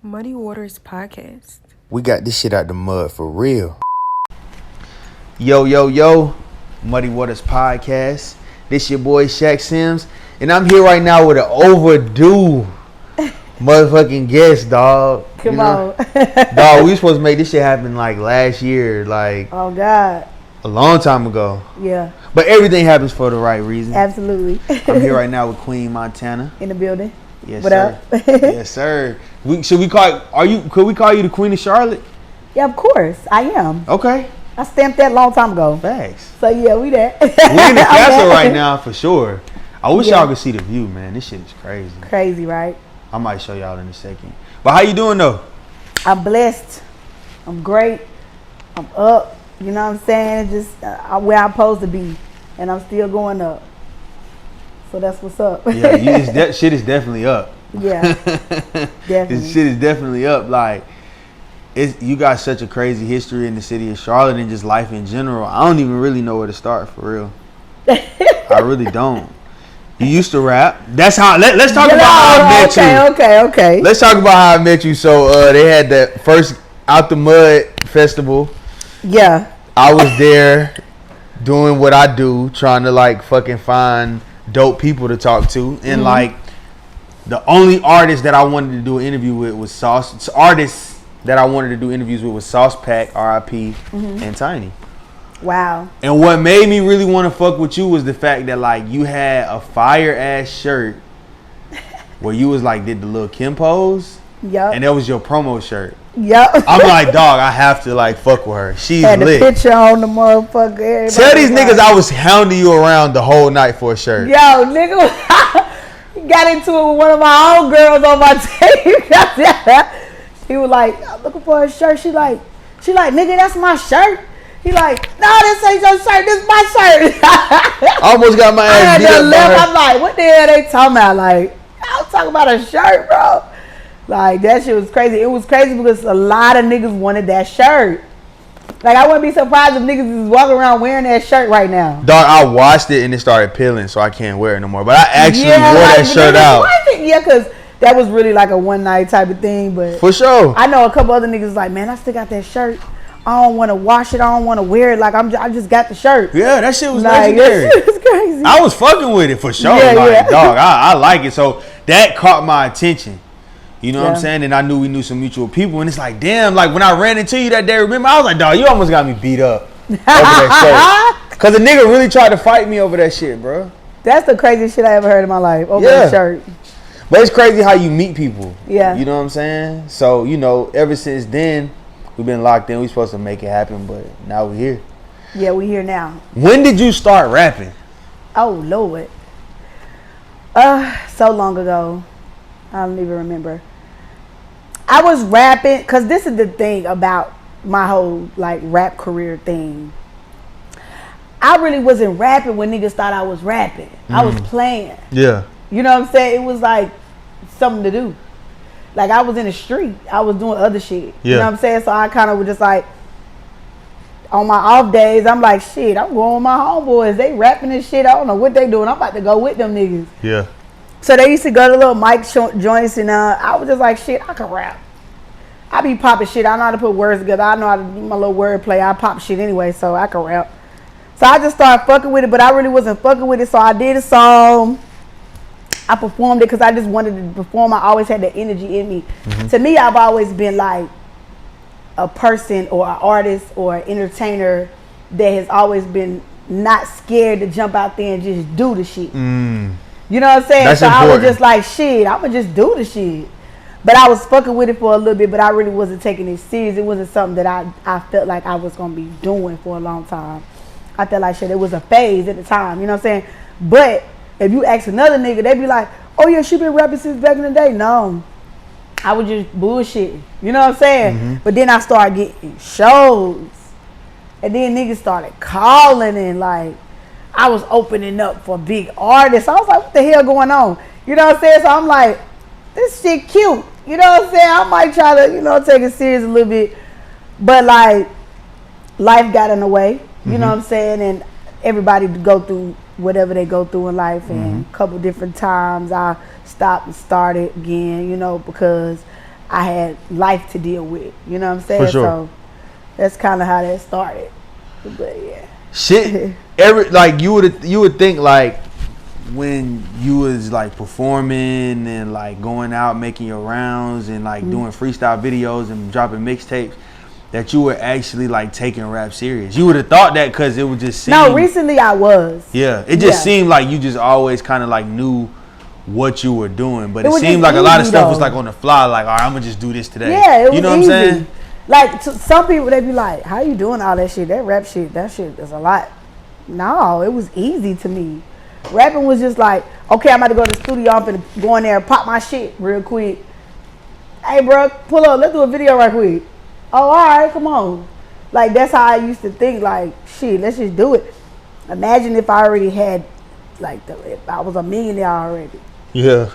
Muddy Waters Podcast. We got this shit out the mud for real. Yo, Muddy Waters Podcast. This your boy Shaq Sims, and I'm here right now with an overdue motherfucking guest, dog. Come on. Dog, we supposed to make this shit happen like last year, like Oh God. a long time ago. Yeah. But everything happens for the right reason. Absolutely. I'm here right now with Queen Montana. In the building. Yes, What sir. up? Yes, sir. Could we call you the Queen of Charlotte? Yeah, of course. I am. Okay. I stamped that long time ago. Facts. So yeah, we there. We in the castle Okay. right now for sure. I wish Yeah. y'all could see the view, man. This shit is crazy. Crazy, right? I might show y'all in a second. But how you doing though? I'm blessed. I'm great. I'm up. You know what I'm saying? Just where I'm supposed to be, and I'm still going up. So that's what's up. Yeah, that shit is definitely up. Yeah, This definitely. shit is definitely up. Like, you got such a crazy history in the city of Charlotte and just life in general. I don't even really know where to start for real. I really don't. You used to rap. That's how. Let's talk about how I met you. Okay. Let's talk about how I met you. So they had that first Out the Mud festival. Yeah. I was there doing what I do, trying to like fucking find dope people to talk to. And like the only artist that I wanted to do an interview with was Sauce. Artists that I wanted to do interviews with was Sauce Pack, R.I.P. and Tiny. Wow. And what made me really want to fuck with you was the fact that like you had a fire ass shirt where you was like did the Lil' Kim pose, Yep. and that was your promo shirt. Yep. I'm like, dog, I have to like fuck with her. She's Had the lit. picture on the motherfucker. Everybody Tell these was niggas like, I was hounding you around the whole night for a shirt. Yo, nigga, got into it with one of my own girls on my team. He was like, I'm looking for a shirt. She like, nigga, that's my shirt. He like, no, this ain't your shirt. This is my shirt. I almost got my I ass had beat to up left. by I'm like, what the hell they talking about? Like, I was talking about a shirt, bro. Like, that shit was crazy. It was crazy because a lot of niggas wanted that shirt. Like, I wouldn't be surprised if niggas is walking around wearing that shirt right now. Dog, I washed it and it started peeling, so I can't wear it no more. But I actually wore that shirt out. Yeah, because that was really like a one night type of thing. But For sure. I know a couple other niggas like, man, I still got that shirt. I don't want to wash it. I don't want to wear it. Like, I just got the shirt. Yeah, that shit was Like, legendary. that shit was crazy. I was fucking with it for sure. Yeah, like, yeah. dog, I like it. So that caught my attention. You know what I'm Yeah. saying? And I knew we knew some mutual people. And it's like, damn, like when I ran into you that day, remember, I was like, dog, you almost got me beat up over that shirt. Because a nigga really tried to fight me over that shit, bro. That's the craziest shit I ever heard in my life. Over Yeah. the shirt. But it's crazy how you meet people. Yeah. You know what I'm saying? So, you know, ever since then, we've been locked in. We supposed to make it happen, but now we're here. Yeah, we here now. When did you start rapping? Oh, Lord. So long ago. I don't even remember. I was rapping, because this is the thing about my whole, like, rap career thing. I really wasn't rapping when niggas thought I was rapping. I was playing. Yeah. You know what I'm saying? It was, like, something to do. Like, I was in the street. I was doing other shit. You Yeah. know what I'm saying? So I kind of was just, like, on my off days, I'm like, shit, I'm going with my homeboys. They rapping this shit. I don't know what they doing. I'm about to go with them niggas. Yeah. So they used to go to little mic joints, and I was just like, shit, I can rap. I be popping shit. I know how to put words together. I know how to do my little word play. I pop shit anyway, so I can rap. So I just started fucking with it, but I really wasn't fucking with it. So I did a song. I performed it because I just wanted to perform. I always had the energy in me. To me, I've always been like a person or an artist or an entertainer that has always been not scared to jump out there and just do the shit. You know what I'm saying? That's so I was important. just like, shit, I'ma just do the shit. But I was fucking with it for a little bit, but I really wasn't taking it serious. It wasn't something that I felt like I was gonna be doing for a long time. I felt like shit, it was a phase at the time, you know what I'm saying? But if you ask another nigga, they be like, oh yeah, she been rapping since back in the day. No. I was just bullshitting. You know what I'm saying? But then I started getting shows. And then niggas started calling and like I was opening up for big artists. I was like, what the hell going on? You know what I'm saying? So I'm like, this shit cute. You know what I'm saying? I might try to, take it serious a little bit. But like, life got in the way. You know what I'm saying? And everybody go through whatever they go through in life. And a couple different times I stopped and started again, because I had life to deal with. You know what I'm saying? For sure. So that's kind of how that started. But yeah. Shit, you would think like when you was like performing and like going out making your rounds and like doing freestyle videos and dropping mixtapes, that you were actually like taking rap serious. You would have thought that because it would just seem. No, recently I was. Yeah, it just seemed like you just always kind of like knew what you were doing, but it was seemed just like a lot of easy, stuff was though. like on the fly. Like, all right, I'm gonna just do this today. Yeah, it was you know easy. what I'm saying? Like some people, they be like, "How you doing all that shit? That rap shit, that shit is a lot." No, it was easy to me. Rapping was just like, okay, I'm about to go to the studio. I'm gonna go in there and pop my shit real quick. Hey, bro, pull up. Let's do a video right quick. Oh, all right, come on. Like, that's how I used to think. Like, shit, let's just do it. Imagine if I already had, like, if I was a millionaire already. Yeah.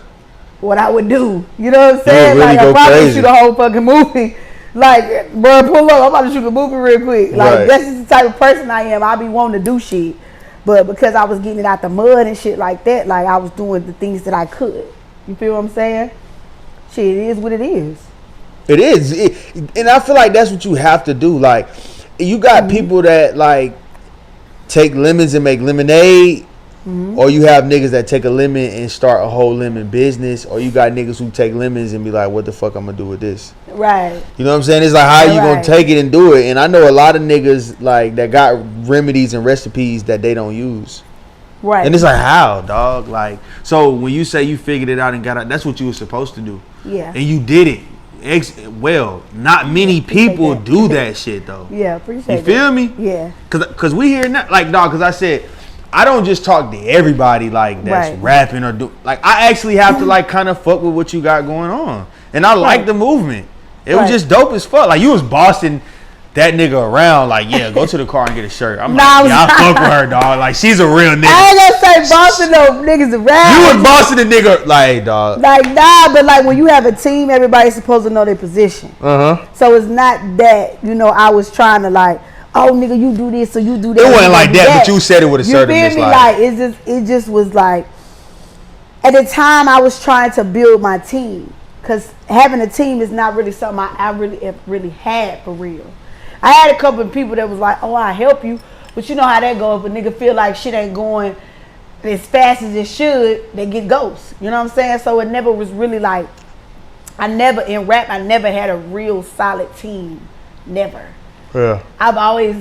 What I would do. You know what I'm saying? Really like, I'd probably crazy. shoot a whole fucking movie. Like, bro, pull up. I'm about to shoot a movie real quick. Like, Right. that's just the type of person I am. I be wanting to do shit. But because I was getting it out the mud and shit like that, like, I was doing the things that I could. You feel what I'm saying? Shit, it is what it is. It is, and I feel like that's what you have to do. Like, you got people that like take lemons and make lemonade, or you have niggas that take a lemon and start a whole lemon business, or you got niggas who take lemons and be like, "What the fuck I'm gonna do with this?" Right. You know what I'm saying? It's like, how you gonna Right. take it and do it? And I know a lot of niggas like that got remedies and recipes that they don't use. Right. And it's like, how, dog? Like, so when you say you figured it out and got out, that's what you were supposed to do. Yeah. And you did it. Well, not many people that. do that shit though. Yeah, appreciate You feel me? Yeah. Cause we hear now, like, dog. Cause I said, I don't just talk to everybody like that's Right. rapping or do. Like, I actually have to like kind of fuck with what you got going on, and I like Right. the movement. It was Right. just dope as fuck. Like, you was bossing that nigga around. Like, yeah, go to the car and get a shirt. I'm Nah, I like, was yeah, I not. fuck with her, dog. Like, she's a real nigga. I ain't gonna say bossing no niggas around. You was bossing the nigga, like, hey, dog. Like, nah, but like when you have a team, everybody's supposed to know their position. Uh huh. So it's not that, you know, I was trying to like, oh nigga, you do this or you do that. It wasn't you like do that, but you said it with a You feel assertiveness, me? like- It just was like, at the time I was trying to build my team, cause having a team is not really something I really had for real. I had a couple of people that was like, oh, I'll help you, but you know how that go. If a nigga feel like shit ain't going as fast as it should, they get ghosts. You know what I'm saying? So it never was really like, in rap, I never had a real solid team. Never. Yeah. I've always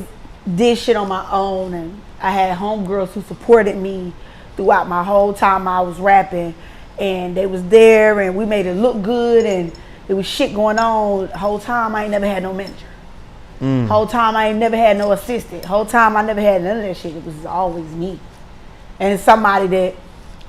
did shit on my own, and I had homegirls who supported me throughout my whole time I was rapping, and they was there, and we made it look good, and there was shit going on. The whole time I ain't never had no manager. Whole time I ain't never had no assistant. Whole time I never had none of that shit. It was always me. And somebody that,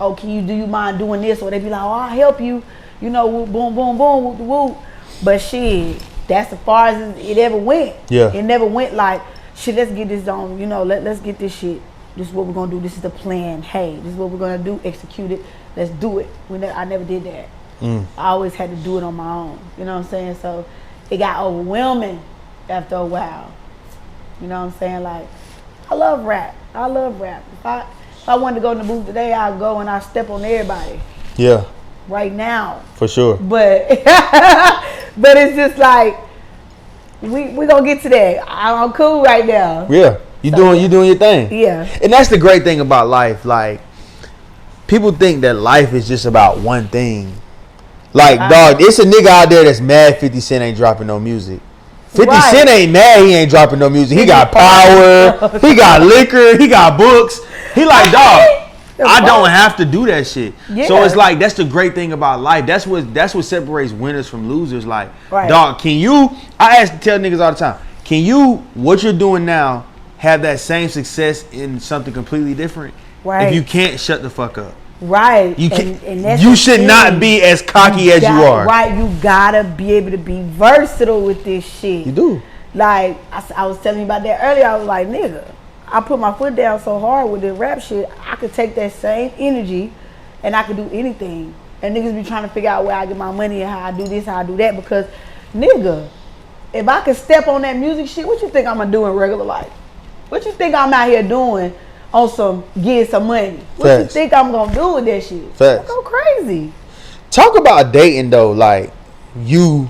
oh, do you mind doing this? Or they be like, oh, I'll help you. You know, boom, boom, boom, whoop, whoop. But shit, that's as far as it ever went. Yeah. It never went like, shit, let's get this on, you know, let's get this shit. This is what we're going to do. This is the plan. Hey, this is what we're going to do. Execute it. Let's do it. I never did that. I always had to do it on my own. You know what I'm saying? So it got overwhelming after a while. You know what I'm saying? Like, I love rap. If I wanted to go in the booth today, I'd go and I'd step on everybody Yeah, right now. for sure. But but it's just like, we gonna get to that. I'm cool right now. Yeah, you doing your thing. Yeah. And that's the great thing about life. Like, people think that life is just about one thing. Like, dog, it's a nigga out there that's mad 50 Cent ain't dropping no music. 50 Right. Cent ain't mad he ain't dropping no music. He got power, he got liquor, he got books. He like, dog, I don't have to do that shit. Yeah. So it's like, that's the great thing about life. That's what separates winners from losers. Like, Right. dog, I tell niggas all the time, what you're doing now, have that same success in something completely different? Right. If you can't, shut the fuck up. Right. You can. And that's You the should thing. not be as cocky as you are. Right. You gotta be able to be versatile with this shit. You do. Like, I was telling you about that earlier. I was like, nigga, I put my foot down so hard with this rap shit, I could take that same energy and I could do anything. And niggas be trying to figure out where I get my money and how I do this, how I do that. Because, nigga, if I could step on that music shit, what you think I'm gonna do in regular life? What you think I'm out here doing on some, getting some money? What you Facts. think I'm gonna do with that shit? Facts. Go crazy. Talk about dating though. Like, you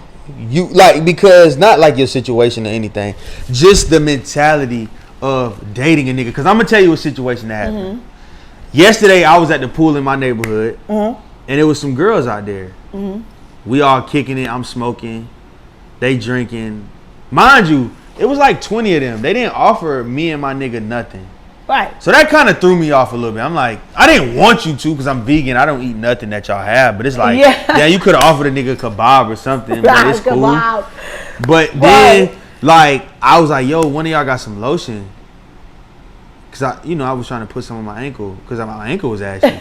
like, because not like your situation or anything, just the mentality of dating a nigga. Because I'm gonna tell you a situation that happened. Yesterday I was at the pool in my neighborhood, and there was some girls out there. We all kicking it. I'm smoking, they drinking. Mind you, it was like 20 of them. They didn't offer me and my nigga nothing. Right. So that kind of threw me off a little bit. I'm like, I didn't want you to, because I'm vegan. I don't eat nothing that y'all have. But it's like, yeah, you could have offered a nigga a kebab or something. But it's cool. But then, like, I was like, yo, one of y'all got some lotion? Because, I was trying to put some on my ankle, because my ankle was ashy.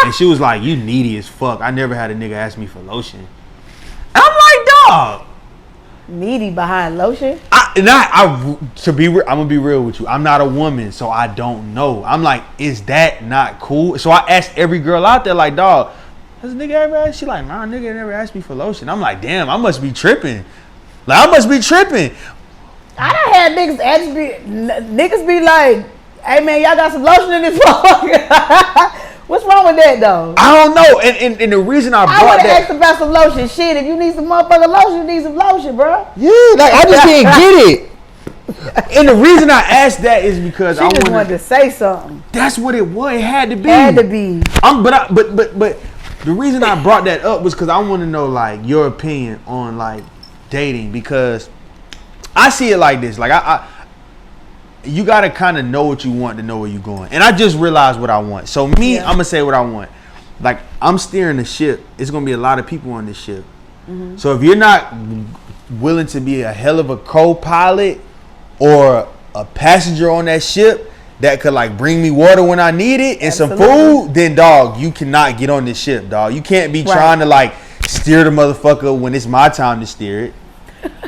And she was like, you needy as fuck. I never had a nigga ask me for lotion. And I'm like, dog. Needy behind lotion? I'm gonna be real with you. I'm not a woman, so I don't know. I'm like, is that not cool? So I asked every girl out there, like, dog, has a nigga ever asked? She like, nah, nigga never asked me for lotion. I'm like, damn, I must be tripping. I done had niggas ask me, niggas be like, hey man, y'all got some lotion in this motherfucker. What's wrong with that though? I don't know. And the reason I brought would that, ask about some lotion. Shit, if you need some motherfucking lotion, you need some lotion, bro. Yeah, like I just didn't get it. And the reason I asked that is because she just wanted to say something. That's what it was. It had to be. But the reason I brought that up was because I want to know, like, your opinion on, like, dating, because I see it like this. Like, you got to kind of know what you want to know where you're going. And I just realized what I want. So I'm going to say what I want. Like, I'm steering the ship. It's going to be a lot of people on this ship. So if you're not willing to be a hell of a co-pilot or a passenger on that ship that could, like, bring me water when I need it and some food, then, dog, you cannot get on this ship, dog. You can't be trying to, like, steer the motherfucker when it's my time to steer it.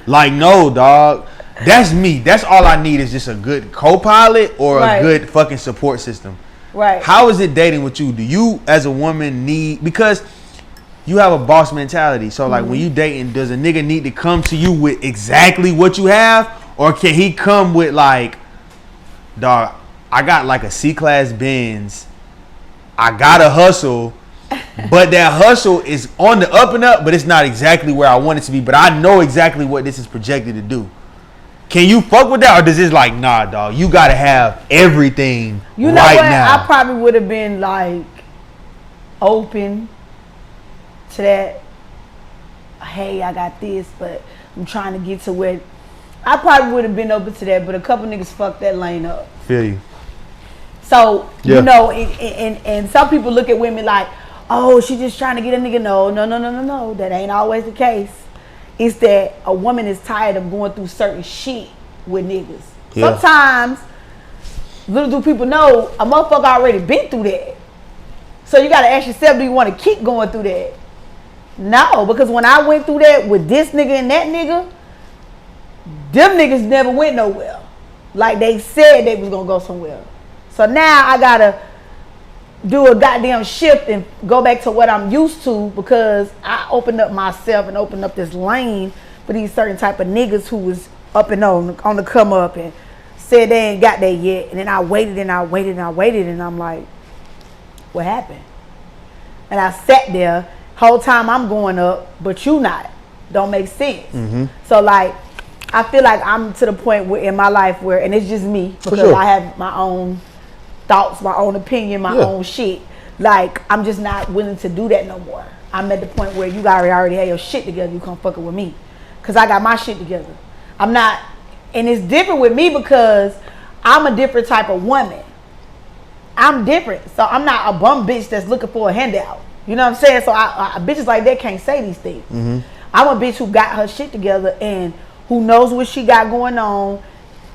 Like, no, dog. That's me. That's all I need, is just a good co-pilot or a good fucking support system. Right. How is it dating with you? Do you, as a woman, need, because you have a boss mentality. So, like, when you dating, does a nigga need to come to you with exactly what you have? Or can he come with, like, dog, I got like a C-Class Benz. I gotta hustle. But that hustle is on the up and up, but it's not exactly where I want it to be. But I know exactly what this is projected to do. Can you fuck with that, or does it like, nah, dog, you gotta have everything now? I probably would have been like open to that. Hey, I got this, but I'm trying to get to where. I probably would have been open to that, but a couple niggas fucked that lane up. Feel you. So, and some people look at women like, oh, she just trying to get a nigga. No. That ain't always the case. It's that a woman is tired of going through certain shit with niggas. Yeah. Sometimes, little do people know, a motherfucker already been through that. So you gotta ask yourself, do you want to keep going through that? No, because when I went through that with this nigga and that nigga, them niggas never went nowhere. Like they said they was gonna go somewhere. So now I gotta do a goddamn shift and go back to what I'm used to, because I opened up myself and opened up this lane for these certain type of niggas who was up and on the come up and said they ain't got that yet. And then I waited and I'm like, what happened? And I sat there whole time I'm going up, but you not. Don't make sense. Mm-hmm. So like, I feel like I'm to the point where in my life where, and it's just me, because I have my own thoughts, my own opinion, my own shit. Like, I'm just not willing to do that no more. I'm at the point where you already have your shit together. You come fucking with me, because I got my shit together. I'm not, and it's different with me because I'm a different type of woman. I'm different, so I'm not a bum bitch that's looking for a handout. You know what I'm saying? So I bitches like that can't say these things. Mm-hmm. I'm a bitch who got her shit together and who knows what she got going on,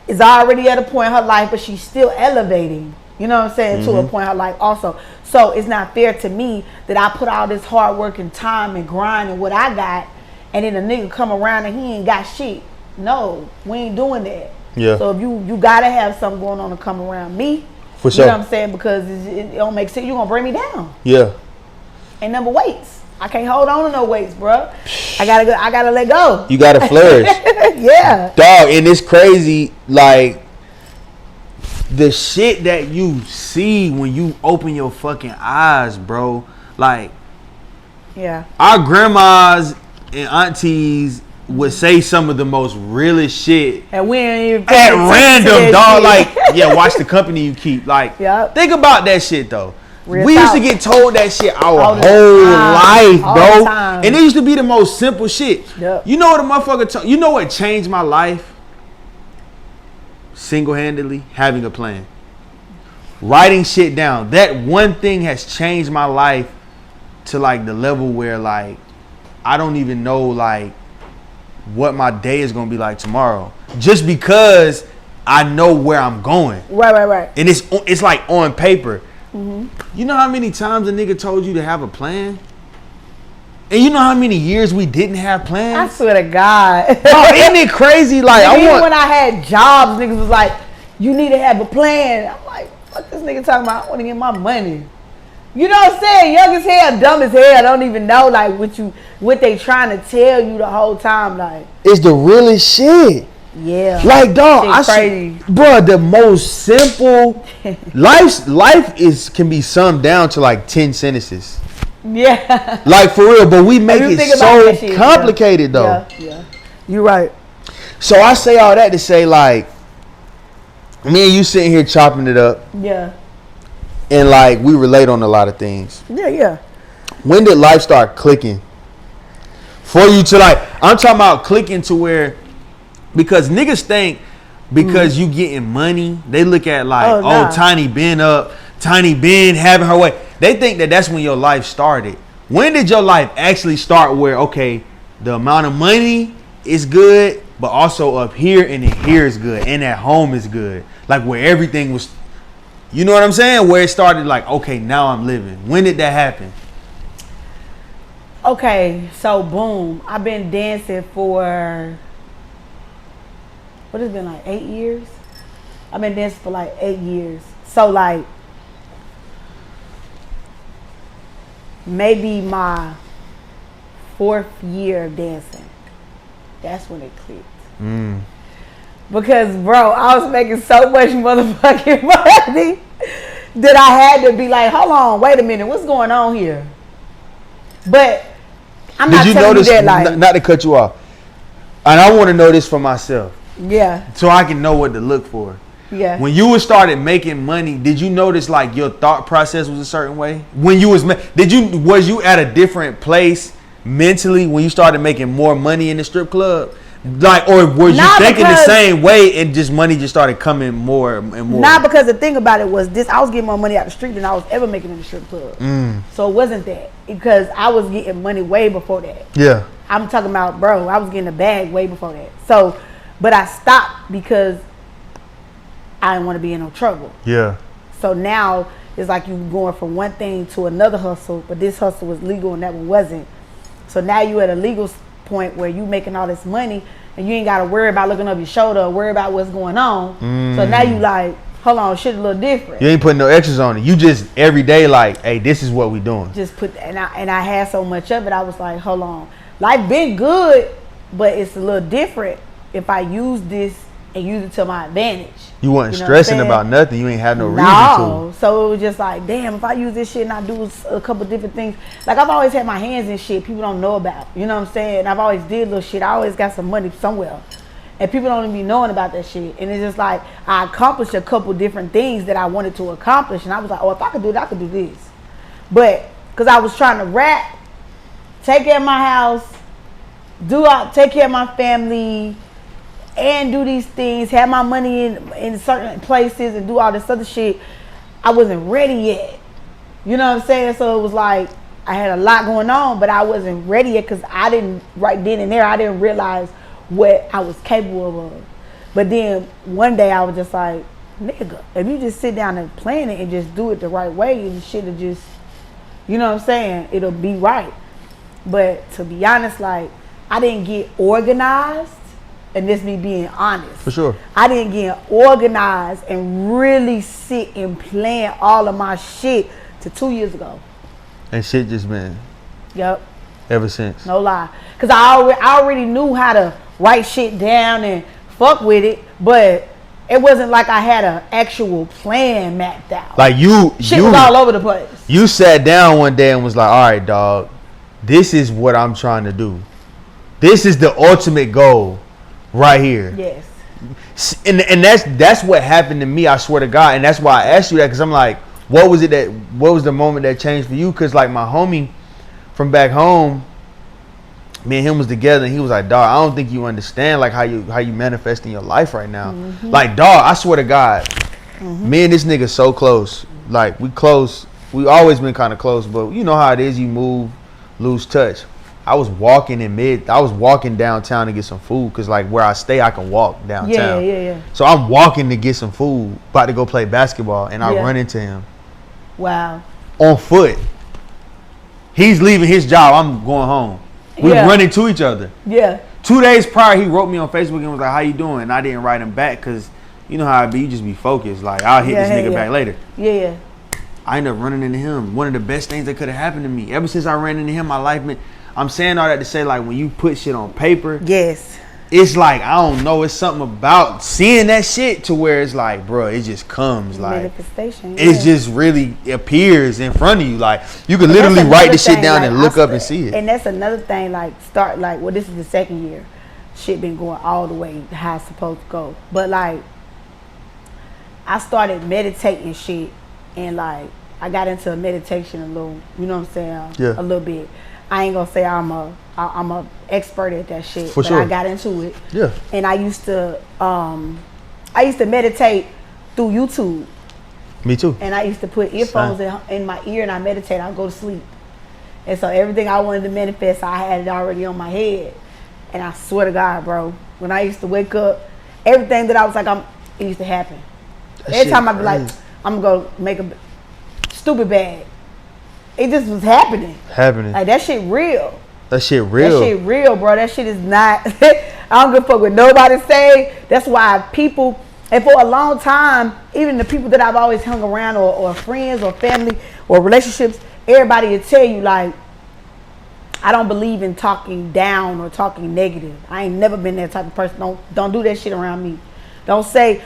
is already at a point in her life, but she's still elevating. You know what I'm saying? Mm-hmm. To a point in her life also. So it's not fair to me that I put all this hard work and time and grind and what I got, and then a nigga come around and he ain't got shit. No, we ain't doing that. Yeah. So if you gotta have something going on to come around me. For sure. You know what I'm saying? Because it don't make sense. You're gonna bring me down. Yeah. Ain't number weights. I can't hold on to no weights, bro. I gotta let go. You gotta flourish. Yeah. Dog, and it's crazy, like, the shit that you see when you open your fucking eyes, bro. Like, yeah, our grandmas and aunties would say some of the most realest shit And we ain't even at random, dog. Shit. Like, yeah, watch the company you keep. Like, Yep. think about that shit though. Real we used talk. to get told that shit our All the whole time. life, All bro. the time. And it used to be the most simple shit. Yep. You know what a motherfucker you know what changed my life? Single-handedly having a plan. Writing shit down. That one thing has changed my life to like the level where like I don't even know like what my day is gonna be like tomorrow. Just because I know where I'm going. Right. And it's like on paper. You know how many times a nigga told you to have a plan? And you know how many years we didn't have I plans? swear to God. Bro, isn't it crazy? Like Even when I had jobs, niggas was like, you need to have a plan. I'm like, fuck this nigga talking about, I want to get my money. You know what I'm saying? Young as hell, dumb as hell. Don't even know like what they trying to tell you the whole time. Like, it's the realest shit. yeah. Like, dog, Shit crazy. bro, the most simple life can be summed down to like 10 sentences. Yeah. Like, for real, but we make You it think about so that shit, complicated though. Yeah. You're right. So I say all that to say, like, me and you sitting here chopping it up, Yeah. and like we relate on a lot of things. Yeah. When did life start clicking for you to like? I'm talking about clicking to where, because niggas think because you getting money, they look at like, Oh, nah. Tiny Ben having her way. They think that that's when your life started. When did your life actually start? Where okay, the amount of money is good, but also up here and in here is good, and at home is good. Like where everything was. You know what I'm saying? Where it started like, okay, now I'm living. When did that happen? Okay, so boom. I've been dancing for, what has it been, like 8 years? I've been dancing for like 8 years. So like, maybe my 4th year of dancing. That's when it clicked. Because, bro, I was making so much motherfucking money that I had to be like, hold on, wait a minute, what's going on here? But I'm not Did you telling notice, you that, like, not to cut you off, and I want to know this for myself yeah, so I can know what to look for. yeah. When you started making money, did you notice like your thought process was a certain way? When you was you at a different place mentally when you started making more money in the strip club? Like, or were you Not thinking the because- same way and just money just started coming more and more? Not because the thing about it was this, I was getting more money out the street than I was ever making in the strip club. So it wasn't that. Because I was getting money way before that. Yeah. I'm talking about, bro, I was getting a bag way before that. So, but I stopped because I didn't want to be in no trouble. Yeah. So now it's like you going from one thing to another hustle, but this hustle was legal and that one wasn't. So now you at a legal point where you making all this money and you ain't got to worry about looking up your shoulder or worry about what's going on. So now you like, hold on, shit a little different. You ain't putting no extras on it. You just every day like, hey, this is what we doing. Just put, and I had so much of it, I was like, hold on. Life been good, but it's a little different if I use this and use it to my advantage. You wasn't You know what I'm stressing saying? about nothing. You ain't had no reason No, so it was just like, damn, if I use this shit and I do a couple different things, like I've always had my hands in shit people don't know about, you know what I'm saying? And I've always did little shit. I always got some money somewhere, and people don't even be knowing about that shit. And it's just like I accomplished a couple different things that I wanted to accomplish, and I was like, oh, if I could do it, I could do this. But because I was trying to rap, take care of my house, take care of my family, and do these things, have my money in certain places and do all this other shit, I wasn't ready yet. You know what I'm saying? So it was like I had a lot going on, but I wasn't ready yet because I didn't, right then and there, I didn't realize what I was capable of. But then one day I was just like, nigga, if you just sit down and plan it and just do it the right way, and shit will just, you know what I'm saying, it'll be right. But to be honest, like, I didn't get organized. And this me being honest. For sure. I didn't get organized and really sit and plan all of my shit to 2 years ago. And shit just been Yep. ever since. No lie. Because I already knew how to write shit down and fuck with it. But it wasn't like I had an actual plan mapped out. Like shit was all over the place. You sat down one day and was like, all right, dog, this is what I'm trying to do. This is the ultimate goal right here. Yes. And that's what happened to me, I swear to God. And that's why I asked you that, because I'm like, what was the moment that changed for you? Because like my homie from back home, me and him was together, and he was like, dog, I don't think you understand like how you manifest in your life right now. Mm-hmm. Like, dog, I swear to God, me and this nigga so close. Like, we close. We always been kind of close, but you know how it is. You move, lose touch. I was walking downtown to get some food, because like where I stay, I can walk downtown. Yeah. So I'm walking to get some food, about to go play basketball, and I Yeah. run into him. Wow. On foot. He's leaving his job. I'm going home. We Yeah. running to each other. Yeah. 2 days prior, he wrote me on Facebook and was like, how you doing? And I didn't write him back, because you know how it be. You just be focused. Like, I'll hit this nigga back later. Yeah. I ended up running into him. One of the best things that could have happened to me. Ever since I ran into him, my life been... I'm saying all that to say, like, when you put shit on paper, Yes. it's like, I don't know, it's something about seeing that shit to where it's like, bro, it just comes. Like, Manifestation. it just really appears in front of you. Like, you can literally write the shit down and look up and see it. And that's another thing, like, this is the second year. Shit been going all the way how it's supposed to go. But, like, I started meditating shit, and, like, I got into meditation a little, you know what I'm saying? Yeah. A little bit. I ain't gonna say I'm a expert at that shit, For but sure. I got into it. Yeah. And I used to meditate through YouTube. Me too. And I used to put earphones in my ear, and I meditate. I go to sleep. And so everything I wanted to manifest, I had it already on my head. And I swear to God, bro, when I used to wake up, everything that I was like, it used to happen. Every time I'd be like, I'm going to make a stupid bag. It just was happening. Like, that shit real. That shit real. That shit real, bro. That shit is not, I don't give a fuck what nobody say. That's why people, and for a long time, even the people that I've always hung around, or friends or family or relationships, everybody will tell you, like, I don't believe in talking down or talking negative. I ain't never been that type of person. Don't do that shit around me. Don't say,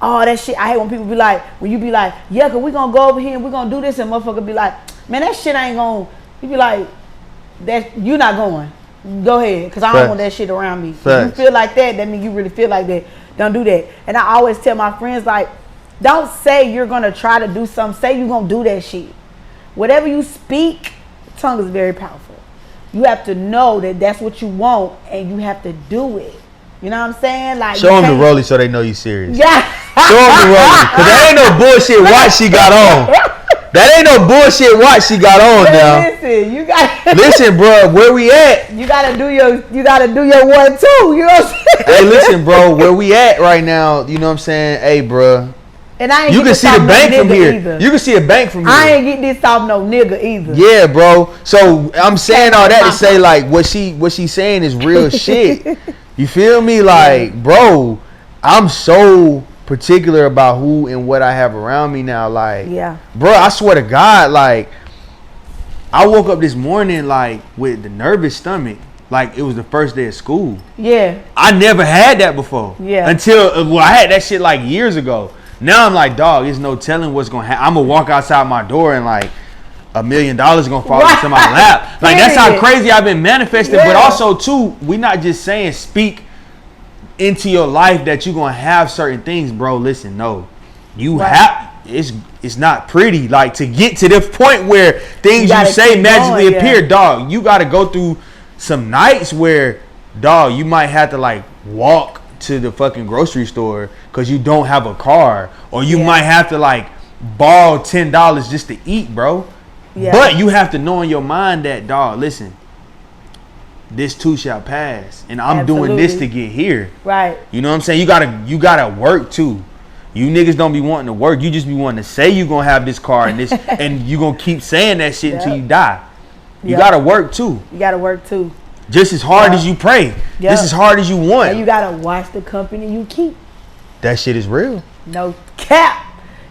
oh, that shit. I hate when people be like, when you be like, yeah, cause we gonna go over here and we gonna do this, and motherfucker be like, man, that shit ain't gonna. You be like, that you not going. Go ahead, cause I don't want that shit around me. If you feel like that means you really feel like that. Don't do that. And I always tell my friends, like, don't say you're gonna try to do something. Say you're gonna do that shit. Whatever you speak, tongue is very powerful. You have to know that that's what you want, and you have to do it. You know what I'm saying? Like, show them the rollie so they know you serious. Yeah. Show them the rollie, cause that ain't no bullshit watch she got on. That ain't no bullshit watch she got on now. Listen, you got. Listen, bro, where we at? You gotta do your 1, 2. You know what I'm saying? Hey, listen, bro, where we at right now? You know what I'm saying? Hey, bro. And I ain't you can see the bank from here. Either. You can see a bank from here. I ain't get this off no nigga either. Yeah, bro. So I'm saying all that to say, like, what she saying is real shit. You feel me? Like, bro, I'm so particular about who and what I have around me now. Like, yeah, bro, I swear to God, like, I woke up this morning like with the nervous stomach. Like, it was the first day of school. Yeah. I never had that before. Yeah. Until, I had that shit like years ago. Now I'm like, dog, there's no telling what's going to happen. I'm going to walk outside my door and like $1 million going to fall into my lap. Like, that's how crazy I've been manifesting. Yeah. But also, too, we not just saying speak into your life that you're going to have certain things, bro. Listen, no. You have, it's not pretty. Like, to get to the point where things you say magically appear, dog, you got to go through some nights where, dog, you might have to like walk to the fucking grocery store because you don't have a car, or you might have to like borrow $10 just to eat, bro. Yeah. But you have to know in your mind that, dog, listen, this too shall pass, and I'm doing this to get here. Right. You know what I'm saying? You gotta work too. You niggas don't be wanting to work. You just be wanting to say you gonna have this car and this, and you gonna keep saying that shit until you die. You gotta work too. You gotta work too. Just as hard as you pray. Just as hard as you want. And you gotta watch the company you keep. That shit is real. No cap.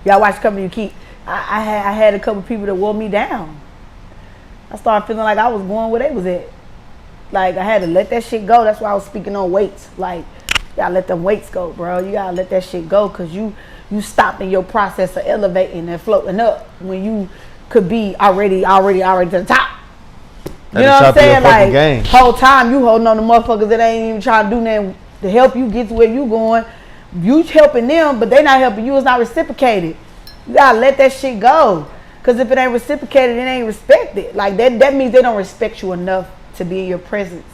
You gotta watch the company you keep. I had a couple people that wore me down. I started feeling like I was going where they was at. Like, I had to let that shit go. That's why I was speaking on weights. Like, you gotta let them weights go, bro. You gotta let that shit go, because you stopping your process of elevating and floating up when you could be already to the top. You know what I'm saying? Like, game. whole time you holding on to motherfuckers that ain't even trying to do nothing to help you get to where you going. You helping them, but they not helping you. It's not reciprocated. You gotta let that shit go. Cause if it ain't reciprocated, it ain't respected. Like that means they don't respect you enough to be in your presence,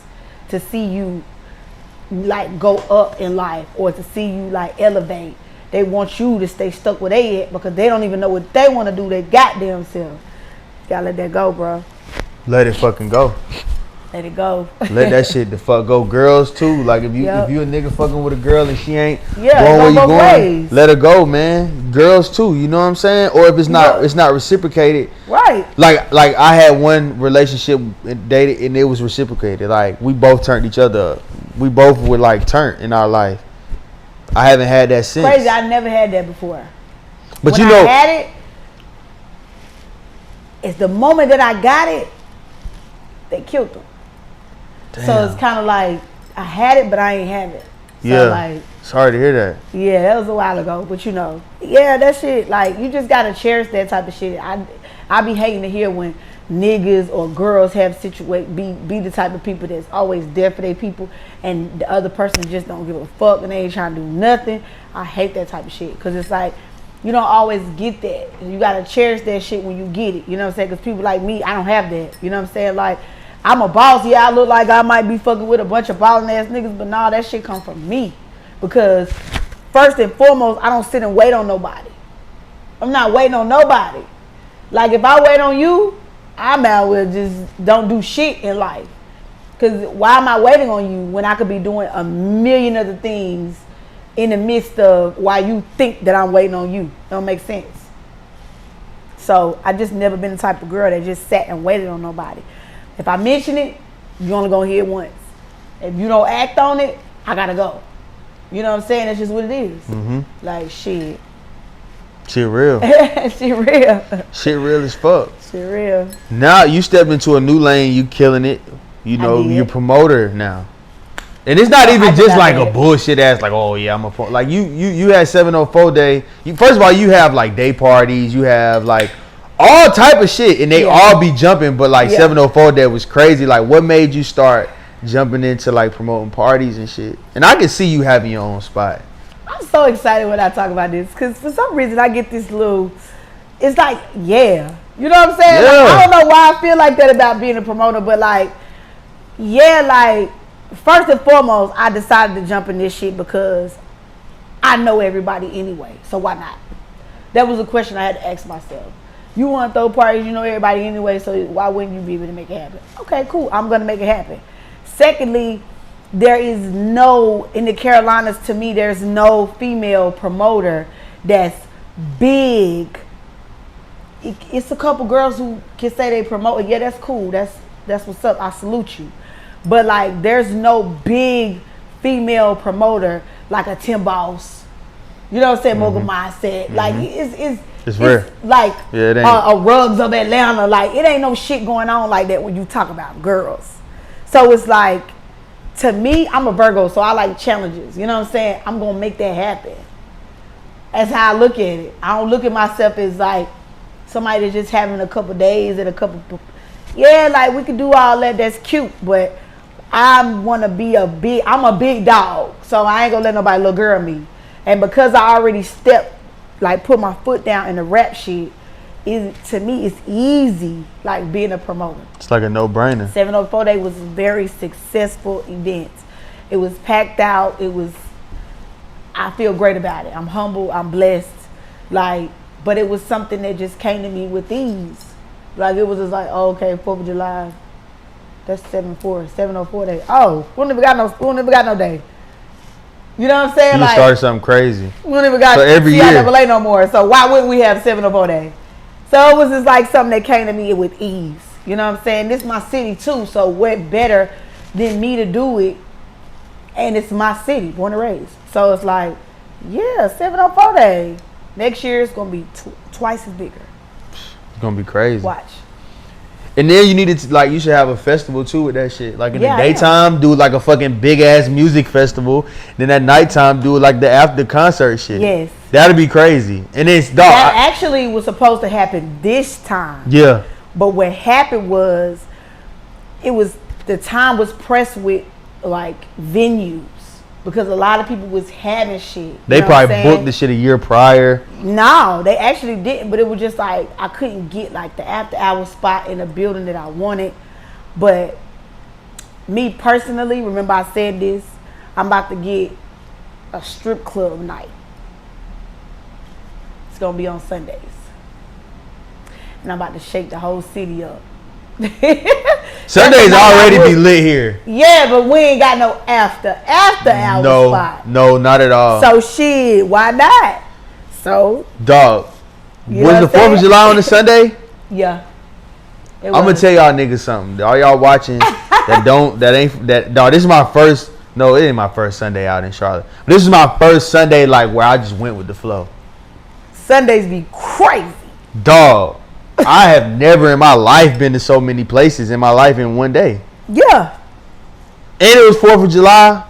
to see you like go up in life, or to see you like elevate. They want you to stay stuck where they at because they don't even know what they want to do. They goddamn self. You gotta let that go, bro. Let it fucking go. Let it go. Let that shit the fuck go. Girls too. Like if you Yep. if you a nigga fucking with a girl and she ain't Yeah, going go where you both going, ways. let her go, man. Girls too. You know what I'm saying? Or if it's not reciprocated. Right. Like I had one relationship and dated and it was reciprocated. Like we both turned each other up. We both were like turned in our life. I haven't had that since. Crazy. I never had that before. But when you know, I had it, it's the moment that I got it, they killed them. damn. So it's kind of like I had it, but I ain't have it. So yeah. like, Sorry to hear that. yeah, that was a while ago. But you know, yeah, that shit. Like you just gotta cherish that type of shit. I be hating to hear when niggas or girls have be the type of people that's always there for their people, and the other person just don't give a fuck and they ain't trying to do nothing. I hate that type of shit because it's like you don't always get that. You gotta cherish that shit when you get it. You know what I'm saying? Because people like me, I don't have that. You know what I'm saying? Like I'm a boss. Yeah, I look like I might be fucking with a bunch of balling ass niggas, but nah, that shit come from me. Because first and foremost, I don't sit and wait on nobody. I'm not waiting on nobody. Like if I wait on you, I might well just don't do shit in life. Because why am I waiting on you when I could be doing a million other things in the midst of why you think that I'm waiting on you? Don't make sense. So I just never been the type of girl that just sat and waited on nobody. If I mention it, you only gonna hear it once. If you don't act on it, I gotta go. You know what I'm saying? That's just what it is. Mm-hmm. Like shit. Shit real. Shit real. Shit real as fuck. Shit real. Now you stepped into a new lane, you killing it. You know, you're a promoter now. And it's not even just like a bullshit ass like, oh yeah, I'm a like you had 704 day. First of all, you have like day parties, you have like all type of shit, and they all be jumping, but like 704 day was crazy. Like what made you start jumping into like promoting parties and shit? And I can see you having your own spot. I'm so excited when I talk about this because for some reason I get this little, it's like, yeah. You know what I'm saying? Yeah. Like, I don't know why I feel like that about being a promoter, but like, yeah, like, first and foremost, I decided to jump in this shit because I know everybody anyway, so why not? That was a question I had to ask myself. You want to throw parties, you know everybody anyway, so why wouldn't you be able to make it happen? Okay, cool, I'm going to make it happen. Secondly, there is no, in the Carolinas, to me, there's no female promoter that's big. It's a couple girls who can say they promote. Yeah, that's cool. That's what's up. I salute you. But like, there's no big female promoter like a Tim Boss. You know what I'm saying? Mogul Mindset. Like it's rare. Like it ain't. A Rugs of Atlanta. Like it ain't no shit going on like that when you talk about girls. So it's like, to me, I'm a Virgo, so I like challenges. You know what I'm saying? I'm gonna make that happen. That's how I look at it. I don't look at myself as like somebody that's just having a couple days and a couple. Yeah, like we could do all that. That's cute, but I want to be I'm a big dog, so I ain't gonna let nobody little girl me. And because I already put my foot down in the rap shit, to me it's easy, like being a promoter. It's like a no-brainer. 704 Day was a very successful event. It was packed out. I feel great about it. I'm humble. I'm blessed. But it was something that just came to me with ease. Like it was just like, oh, okay, 4th of July. That's 704 Day. Oh, we don't even got no day. You know what I'm saying? You like, started something crazy. We don't even got every year CIAA no more. So why wouldn't we have 704 Day? So it was just like something that came to me with ease. You know what I'm saying? This is my city too. So what better than me to do it? And it's my city, born and raised. So it's like, yeah, 704 Day. Next year it's gonna be twice as bigger. It's gonna be crazy. Watch. And then you needed to, you should have a festival too with that shit. Like in the daytime, do like a fucking big ass music festival. Then at nighttime, do like the after concert shit. Yes. That'd be crazy. And it's dark. That actually was supposed to happen this time. Yeah. But what happened was, the time was pressed with like venues because a lot of people was having shit. They probably booked the shit a year prior. No, they actually didn't, but it was just like I couldn't get like the after hour spot in a building that I wanted. But me personally, remember I said this, I'm about to get a strip club night. It's gonna be on Sundays. And I'm about to shake the whole city up. Sundays already be lit here. Yeah, but we ain't got no after hour spot. No, not at all. So shit, why not? So dog, was the 4th of July on a Sunday? Yeah. I'm gonna tell y'all niggas something. All y'all watching dog, this is my first, no, it ain't my first Sunday out in Charlotte. This is my first Sunday like where I just went with the flow. Sundays be crazy. Dog, I have never in my life been to so many places in my life in one day. Yeah. And it was 4th of July.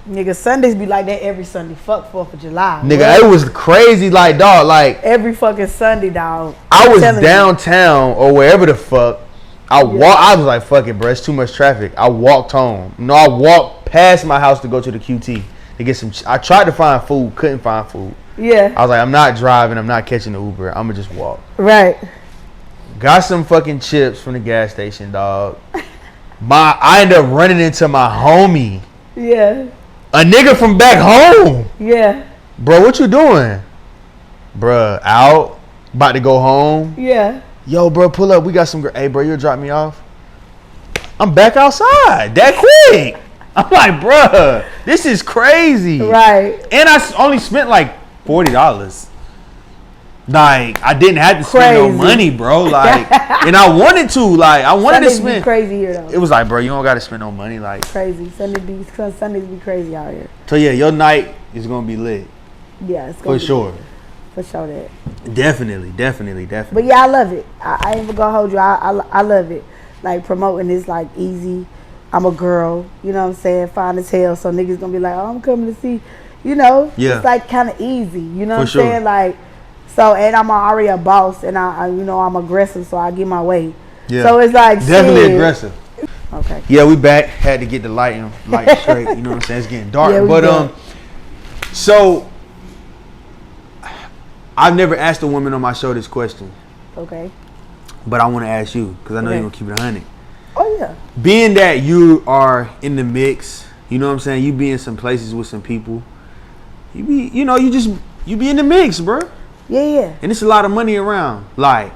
Nigga, Sundays be like that every Sunday. Fuck 4th of July. Nigga, it was crazy like, dog, like. Every fucking Sunday, dog. I was downtown or wherever the fuck. I was like, fuck it, bro. It's too much traffic. I walked home. No, I walked past my house to go to the QT to get some. I tried to find food, couldn't find food. Yeah. I was like, I'm not driving. I'm not catching the Uber. I'm going to just walk. Right. Got some fucking chips from the gas station, dog. I ended up running into my homie. Yeah. A nigga from back home. Yeah. Bro, what you doing? Bruh, out. About to go home. Yeah. Yo, bro, pull up. We got some. Hey, bro, you'll drop me off? I'm back outside. That quick. I'm like, bruh, this is crazy. Right. And I only spent like $40. Like, I didn't have to spend no money, bro. Like, and I wanted to. Like, I wanted Sundays to spend. Be crazy here though. It was like, bro, you don't got to spend no money. Like, crazy. Sundays be crazy out here. So yeah, your night is gonna be lit. Yeah, it's gonna for sure. Lit. For sure that. Definitely. But yeah, I love it. I ain't even gonna hold you. I love it. Like promoting is like easy. I'm a girl, you know what I'm saying, fine as hell. So niggas gonna be like, oh, I'm coming to see, you know. Yeah. It's like kind of easy, you know for what I'm sure. saying? Like, so, and I'm already a boss, and I you know, I'm aggressive, so I get my way. Yeah. So it's like definitely shit. aggressive. Okay. Yeah, we back. Had to get the light straight. You know what I'm saying? It's getting dark. Yeah, but so I've never asked a woman on my show this question. Okay. But I want to ask you because I know you're gonna keep it 100. Oh yeah. Being that you are in the mix, you know what I'm saying? You be in some places with some people. You be, you know, you be in the mix, bro. Yeah. And it's a lot of money around. Like,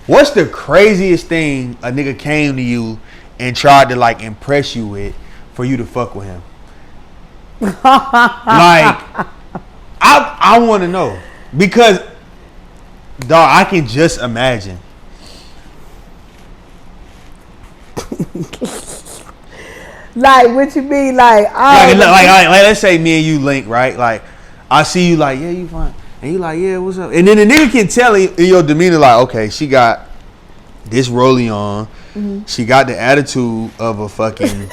what's the craziest thing a nigga came to you and tried to like impress you with for you to fuck with him? Like, I want to know because, dog, I can just imagine. Like, what you mean? Like let's say me and you link, right? Like, I see you like, yeah, you fine. And you like, yeah, what's up? And then the nigga can tell in your demeanor, like, okay, she got this rollie on. Mm-hmm. She got the attitude of a fucking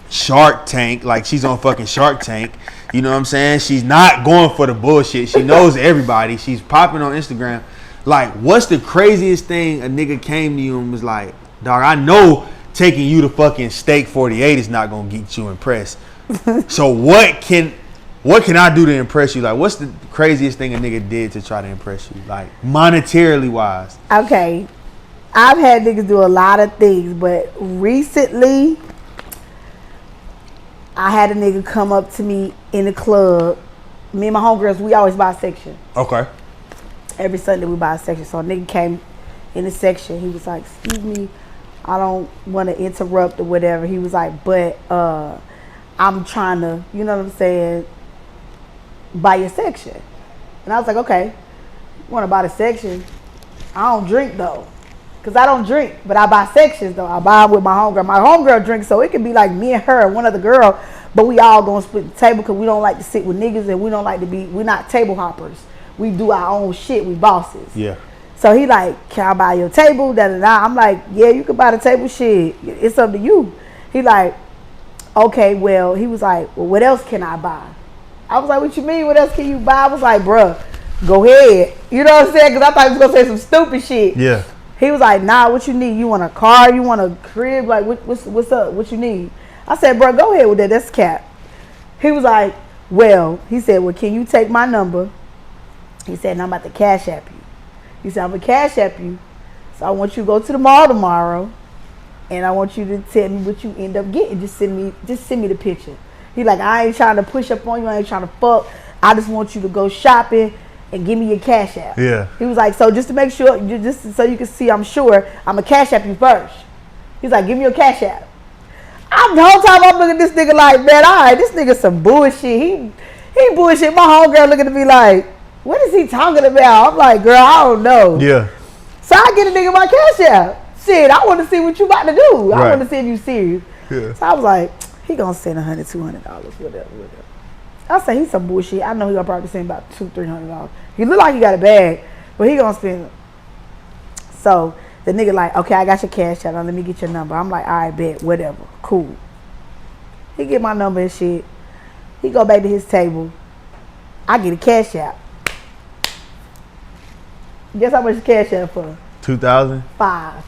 Shark Tank. Like, she's on fucking Shark Tank. You know what I'm saying? She's not going for the bullshit. She knows everybody. She's popping on Instagram. Like, what's the craziest thing a nigga came to you and was like, dog, I know taking you to fucking Steak 48 is not going to get you impressed. So what can I do to impress you? Like, what's the craziest thing a nigga did to try to impress you? Like, monetarily wise. Okay. I've had niggas do a lot of things, but recently, I had a nigga come up to me in the club. Me and my homegirls, we always buy a section. Okay. Every Sunday we buy a section. So a nigga came in the section. He was like, excuse me, I don't want to interrupt or whatever. He was like, but I'm trying to, you know what I'm saying, buy your section. And I was like, okay, you want to buy the section? I don't drink though. Because I don't drink, but I buy sections though. I buy them with my homegirl. My homegirl drinks, so it could be like me and her and one other girl, but we all gonna split the table because we don't like to sit with niggas and we don't like to be, we're not table hoppers. We do our own shit, we bosses. Yeah. So he like, can I buy your table? Da-da-da. I'm like, yeah, you can buy the table, shit. It's up to you. He like, okay, well, he was like, well, what else can I buy? I was like, what you mean, what else can you buy? I was like, bruh, go ahead. You know what I'm saying? Because I thought he was going to say some stupid shit. Yeah. He was like, nah, what you need? You want a car? You want a crib? Like, what's up? What you need? I said, bro, go ahead with that. That's cap. He was like, well, he said, well, can you take my number? He said, and I'm about to cash app you. He said, I'm going to cash app you. So I want you to go to the mall tomorrow. And I want you to tell me what you end up getting. Just send me the picture. He like, I ain't trying to push up on you. I ain't trying to fuck. I just want you to go shopping and give me your cash app. Yeah. He was like, so just to make sure, just so you can see, I'm sure, I'm going to cash app you first. He's like, give me your cash app. The whole time I'm looking at this nigga like, man, all right, this nigga some bullshit. He bullshit. My homegirl looking at me like, what is he talking about? I'm like, girl, I don't know. Yeah. So I get a nigga my cash app. Shit, I want to see what you about to do. I want to see if you serious. Yeah. So I was like, he gonna send $100, $200, whatever. I say he's some bullshit. I know he gonna probably send about $200-$300. He look like he got a bag, but he gonna spend it. So the nigga like, okay, I got your cash app. Now let me get your number. I'm like, all right, bet, whatever, cool. He get my number and shit. He go back to his table. I get a cash app. Guess how much the cash app for? 2,000. 5.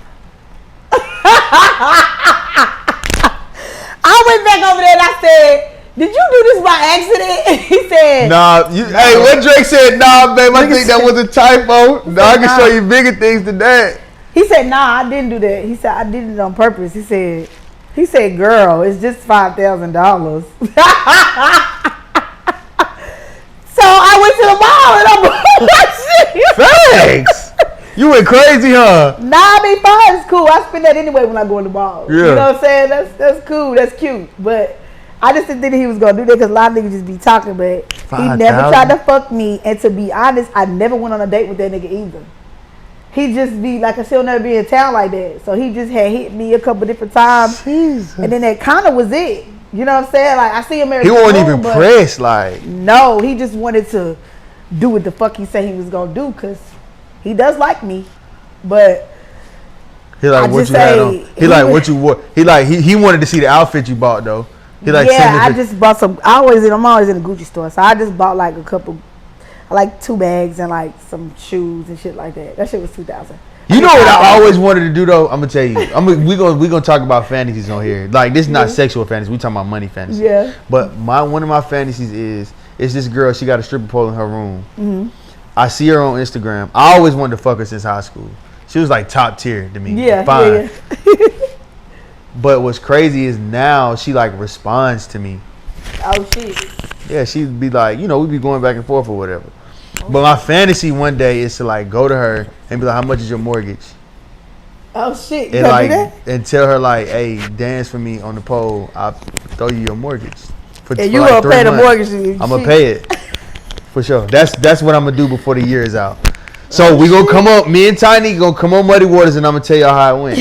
I went back over there and I said, did you do this by accident? He said, nah. Hey, what Drake said, nah, babe, I think that was a typo. Nah, I can show you bigger things than that. He said, nah, I didn't do that. He said, I did it on purpose. He said, girl, it's just $5,000. So I went to the mall and I'm like, thanks. You went crazy, huh? Nah, I mean, fine, it's cool. I spend that anyway when I go in the mall. Yeah. You know what I'm saying? That's cool. That's cute. But I just didn't think he was going to do that because a lot of niggas just be talking. But he never tried to fuck me. And to be honest, I never went on a date with that nigga either. He just be like, I still never be in town like that. So he just had hit me a couple different times. Jesus. And then that kind of was it. You know what I'm saying? Like, I see him every He wasn't even pressed, like. No, he just wanted to do what the fuck he said he was going to do because he does like me. But he like what you had on. He like what you wore. He like he wanted to see the outfit you bought though. He like I just bought some. I'm always in a Gucci store, so I just bought like a couple, like 2 bags and like some shoes and shit like that. That shit was $2,000. You know what I always wanted to do though? I'm gonna tell you. We gonna talk about fantasies on here. Like this is not sexual fantasy. We talking about money fantasy. Yeah. But one of my fantasies is this girl. She got a stripper pole in her room. Mm-hmm. I see her on Instagram. I always wanted to fuck her since high school. She was like top tier to me. Yeah, fine. Yeah. But what's crazy is now she like responds to me. Oh shit. Yeah, she'd be like, you know, we'd be going back and forth or whatever. But my fantasy one day is to like go to her and be like, how much is your mortgage? Oh shit. You and like do that? and tell her like, hey, dance for me on the pole. I'll throw you your mortgage. And you gonna pay the mortgage? I'm gonna pay it. For sure. That's what I'm gonna do before the year is out. So we gonna come up, me and Tiny gonna come on Muddy Waters and I'm gonna tell y'all how it went.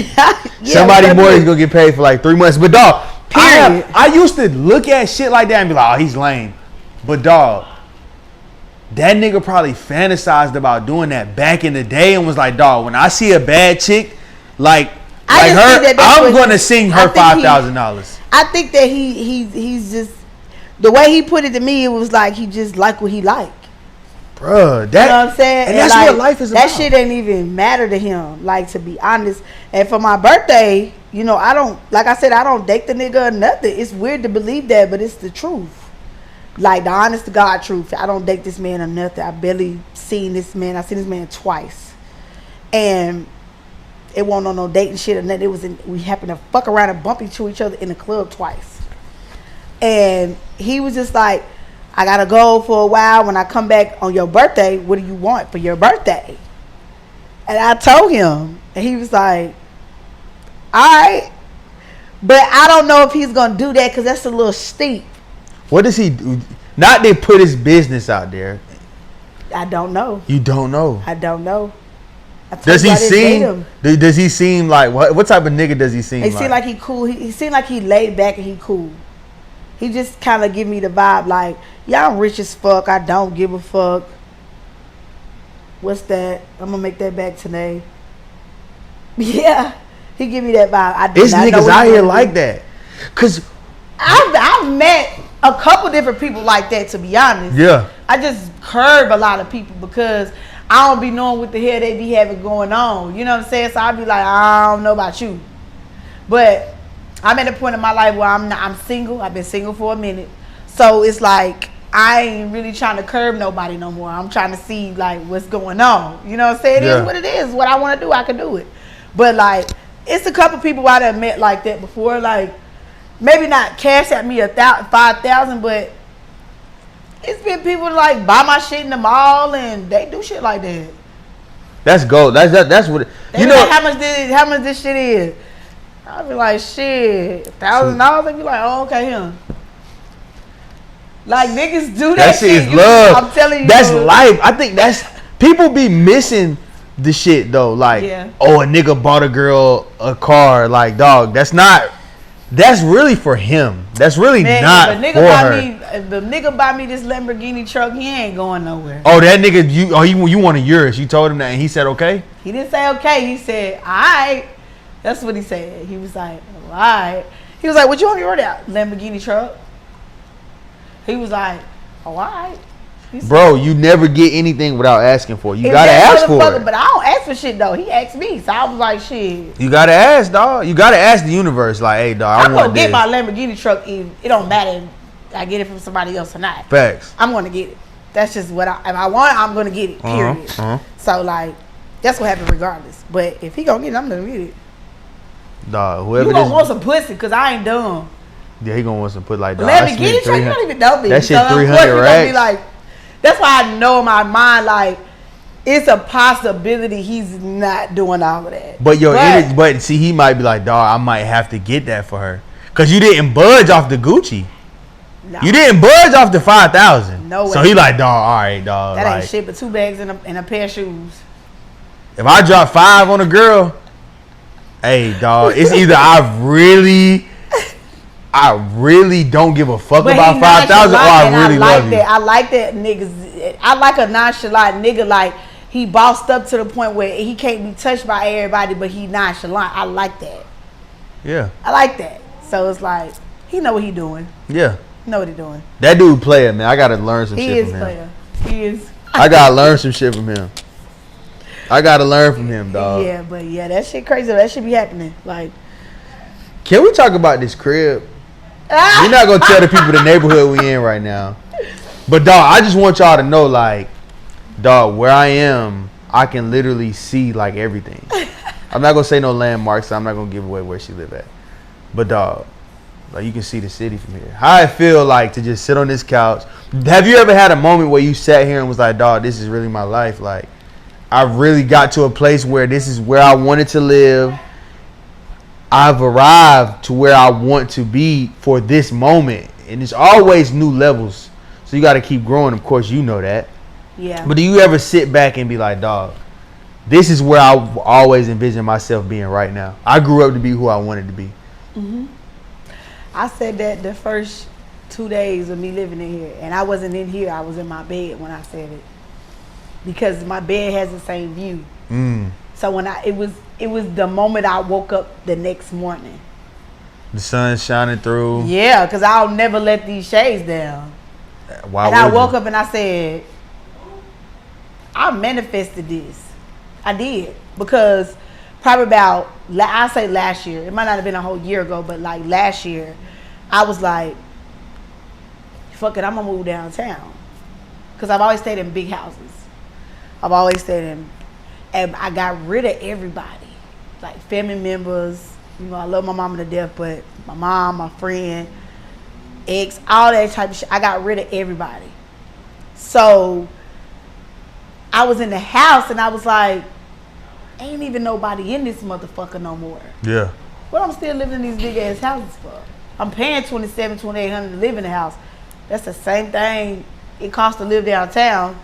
Somebody mortgage gonna get paid for like 3 months. But dog, I used to look at shit like that and be like, oh, he's lame. But dog, that nigga probably fantasized about doing that back in the day and was like, dog, when I see a bad chick, like her, I'm gonna sing her $5,000. I think that he's just, the way he put it to me, it was like he just like what he like. Bruh, you know what I'm saying? And that's like, what life is about. That shit ain't even matter to him, like, to be honest. And for my birthday, you know, I don't, like I said, I don't date the nigga or nothing. It's weird to believe that, but it's the truth. Like, the honest to God truth. I don't date this man or nothing. I barely seen this man. I seen this man twice. And it wasn't on no dating shit or nothing. It was we happened to fuck around and bump into each other in the club twice. And he was just like, I gotta go for a while. When I come back on your birthday, what do you want for your birthday? And I told him, and he was like, all right. But I don't know if he's gonna do that because that's a little steep. What does he do? Not they put his business out there. I don't know. You don't know. I don't know. Does he seem? Does he seem like what type of nigga does he seem? He seem like he cool. He seemed like he laid back and he cool. He just kind of give me the vibe like, yeah, I'm rich as fuck. I don't give a fuck. What's that? I'm gonna make that back today. Yeah, he give me that vibe. It's niggas out here like that. Cause I've met a couple different people like that, to be honest. Yeah. I just curb a lot of people because I don't be knowing what the hell they be having going on. You know what I'm saying? So I be like, I don't know about you. But I'm at a point in my life where I'm single. I've been single for a minute. So it's like I ain't really trying to curb nobody no more. I'm trying to see like what's going on. You know what I'm saying? It is what it is. What I want to do, I can do it. But like, it's a couple people I done met like that before. Like, maybe not cash at me 5,000, but it's been people like buy my shit in the mall and they do shit like that. That's gold. That's what you know. Like, how much this shit is? I'll be like, shit, $1,000. They be like, oh, okay, huh? Like, niggas do that shit. Is love. I'm telling you. That's life. I think that's, people be missing the shit though. Like, oh, a nigga bought a girl a car. Like, dog, that's really for him. That's really not for her. If the nigga buy me this Lamborghini truck, he ain't going nowhere. Oh, that nigga, you wanted yours. You told him that and he said okay? He didn't say okay. He said, all right. That's what he said. He was like, all right. He was like, what you want me to order out? Lamborghini truck. He was like, oh, all right. Bro, you never get anything without asking for it. You gotta ask for it. But I don't ask for shit though. He asked me, so I was like, shit. You gotta ask, dog. You gotta ask the universe, like, hey, dog, I'm gonna get my Lamborghini truck. It don't matter if I get it from somebody else or not. Facts. I'm gonna get it. That's just what if I want, I'm gonna get it. Period. So like, that's what happened regardless. But if he gonna get it, I'm gonna get it. Dog, whoever you gonna want some pussy, cause I ain't dumb. Yeah, he gonna want some pussy like dog. Lamborghini truck, you don't even know me. That shit 300 racks. Like, that's why I know in my mind, like, it's a possibility he's not doing all of that. But see, he might be like, dog, I might have to get that for her, cause you didn't budge off the Gucci. No. You didn't budge off the 5,000. No way. So he like, dog, all right, dog. That ain't shit but 2 bags and a pair of shoes. If I drop 5 on a girl, hey, dog, it's either I really don't give a fuck about 5,000 or I really love you. I like that niggas. I like a nonchalant nigga. Like, he bossed up to the point where he can't be touched by everybody, but he nonchalant. I like that. Yeah. I like that. So it's like, he know what he doing. Yeah. He know what he doing. That dude player, man. I gotta learn some shit from him. He is. I gotta learn some shit from him. I gotta learn from him, dog. Yeah, but yeah, that shit crazy. That shit be happening. Like, can we talk about this crib? We're not gonna tell the people the neighborhood we in right now. But dog, I just want y'all to know, like, dog, where I am, I can literally see like everything. I'm not gonna say no landmarks, so I'm not gonna give away where she live at. But dog, like, you can see the city from here. How I feel like to just sit on this couch. Have you ever had a moment where you sat here and was like, dog, this is really my life? Like, I really got to a place where this is where I wanted to live. I've arrived to where I want to be for this moment. And it's always new levels. So you got to keep growing. Of course, you know that. Yeah. But do you ever sit back and be like, dog, this is where I've always envisioned myself being right now. I grew up to be who I wanted to be. Mm-hmm. I said that the first 2 days of me living in here. And I wasn't in here. I was in my bed when I said it. Because my bed has the same view. So when it was the moment I woke up the next morning. The sun's shining through. Yeah, because I'll never let these shades down. Why and I woke up and I said, I manifested this. I did. Because probably about, I say last year. It might not have been a whole year ago, but like last year, I was like, fuck it, I'm going to move downtown. Because I've always stayed in big houses. I've always stayed in, and I got rid of everybody, like family members. You know, I love my mama to death, but my mom, my friend, ex, all that type of shit. I got rid of everybody. So I was in the house and I was like, ain't even nobody in this motherfucker no more. Yeah. What I'm still living in these big ass houses for? I'm paying $2,700-$2,800 to live in the house. That's the same thing it costs to live downtown.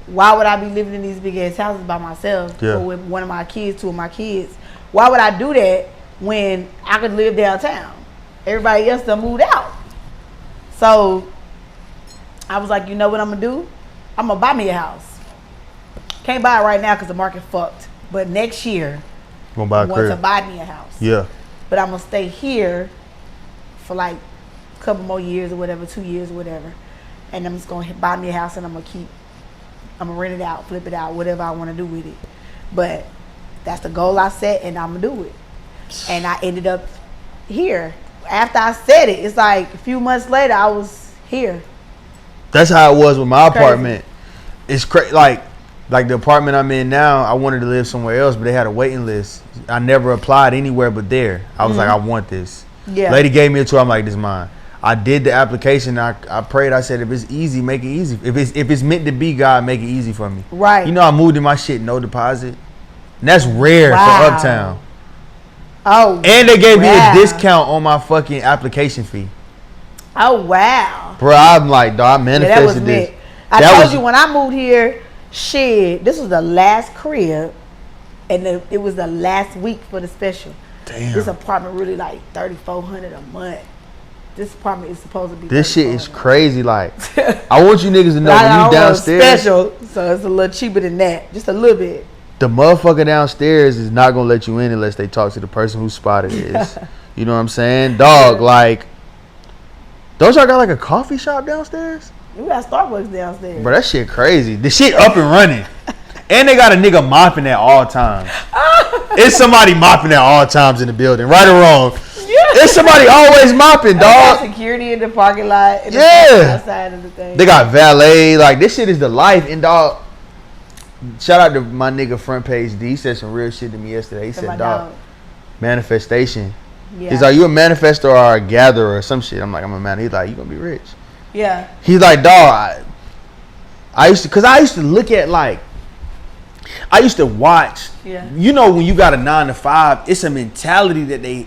Why would I be living in these big ass houses by myself or with one of my kids, 2 of my kids? Why would I do that when I could live downtown? Everybody else done moved out. So I was like, you know what I'm gonna do? I'm gonna buy me a house. Can't buy it right now because the market fucked. But next year, I want to buy me a house. Yeah. But I'm gonna stay here for like a couple more years or whatever, 2 years or whatever. And I'm just gonna buy me a house and I'm gonna keep I'm gonna rent it out, flip it out, whatever I want to do with it. But that's the goal I set, and I'm gonna do it. And I ended up here. After I said it, it's like a few months later, I was here. That's how it was with my apartment. It's crazy. Like the apartment I'm in now, I wanted to live somewhere else, but they had a waiting list. I never applied anywhere but there. I was like, I want this. Yeah. Lady gave me a tour. I'm like, this is mine. I did the application. I prayed. I said, if it's easy, make it easy. If it's meant to be, God, make it easy for me. Right. You know, I moved in my shit, no deposit. And that's rare for Uptown. Oh. And they gave me a discount on my fucking application fee. Oh, wow. Bro, I'm like, dog, I manifested this. I told you when I moved here, shit, this was the last crib, and it was the last week for the special. Damn. This apartment really like $3,400 a month. This apartment is supposed to be. This shit is crazy. Like, I want you niggas to know when you downstairs. Special, so it's a little cheaper than that, just a little bit. The motherfucker downstairs is not gonna let you in unless they talk to the person whose spot it is. You know what I'm saying, dog? Like, don't y'all got like a coffee shop downstairs? We got Starbucks downstairs. Bro, that shit crazy. The shit up and running. And they got a nigga mopping at all times. It's somebody mopping at all times in the building, right or wrong. Yeah. It's somebody always mopping, dog. Got security in the parking lot. In the outside of the thing. They got valet. Like, this shit is the life. And dog, shout out to my nigga Front Page D. He said some real shit to me yesterday. He said, dog, manifestation. Yeah. He's like, you a manifestor or a gatherer or some shit. I'm like, I'm a man. He's like, you gonna be rich. Yeah. He's like, dog, I used to look at like, I used to watch. Yeah. You know, when you got a 9 to 5, it's a mentality that they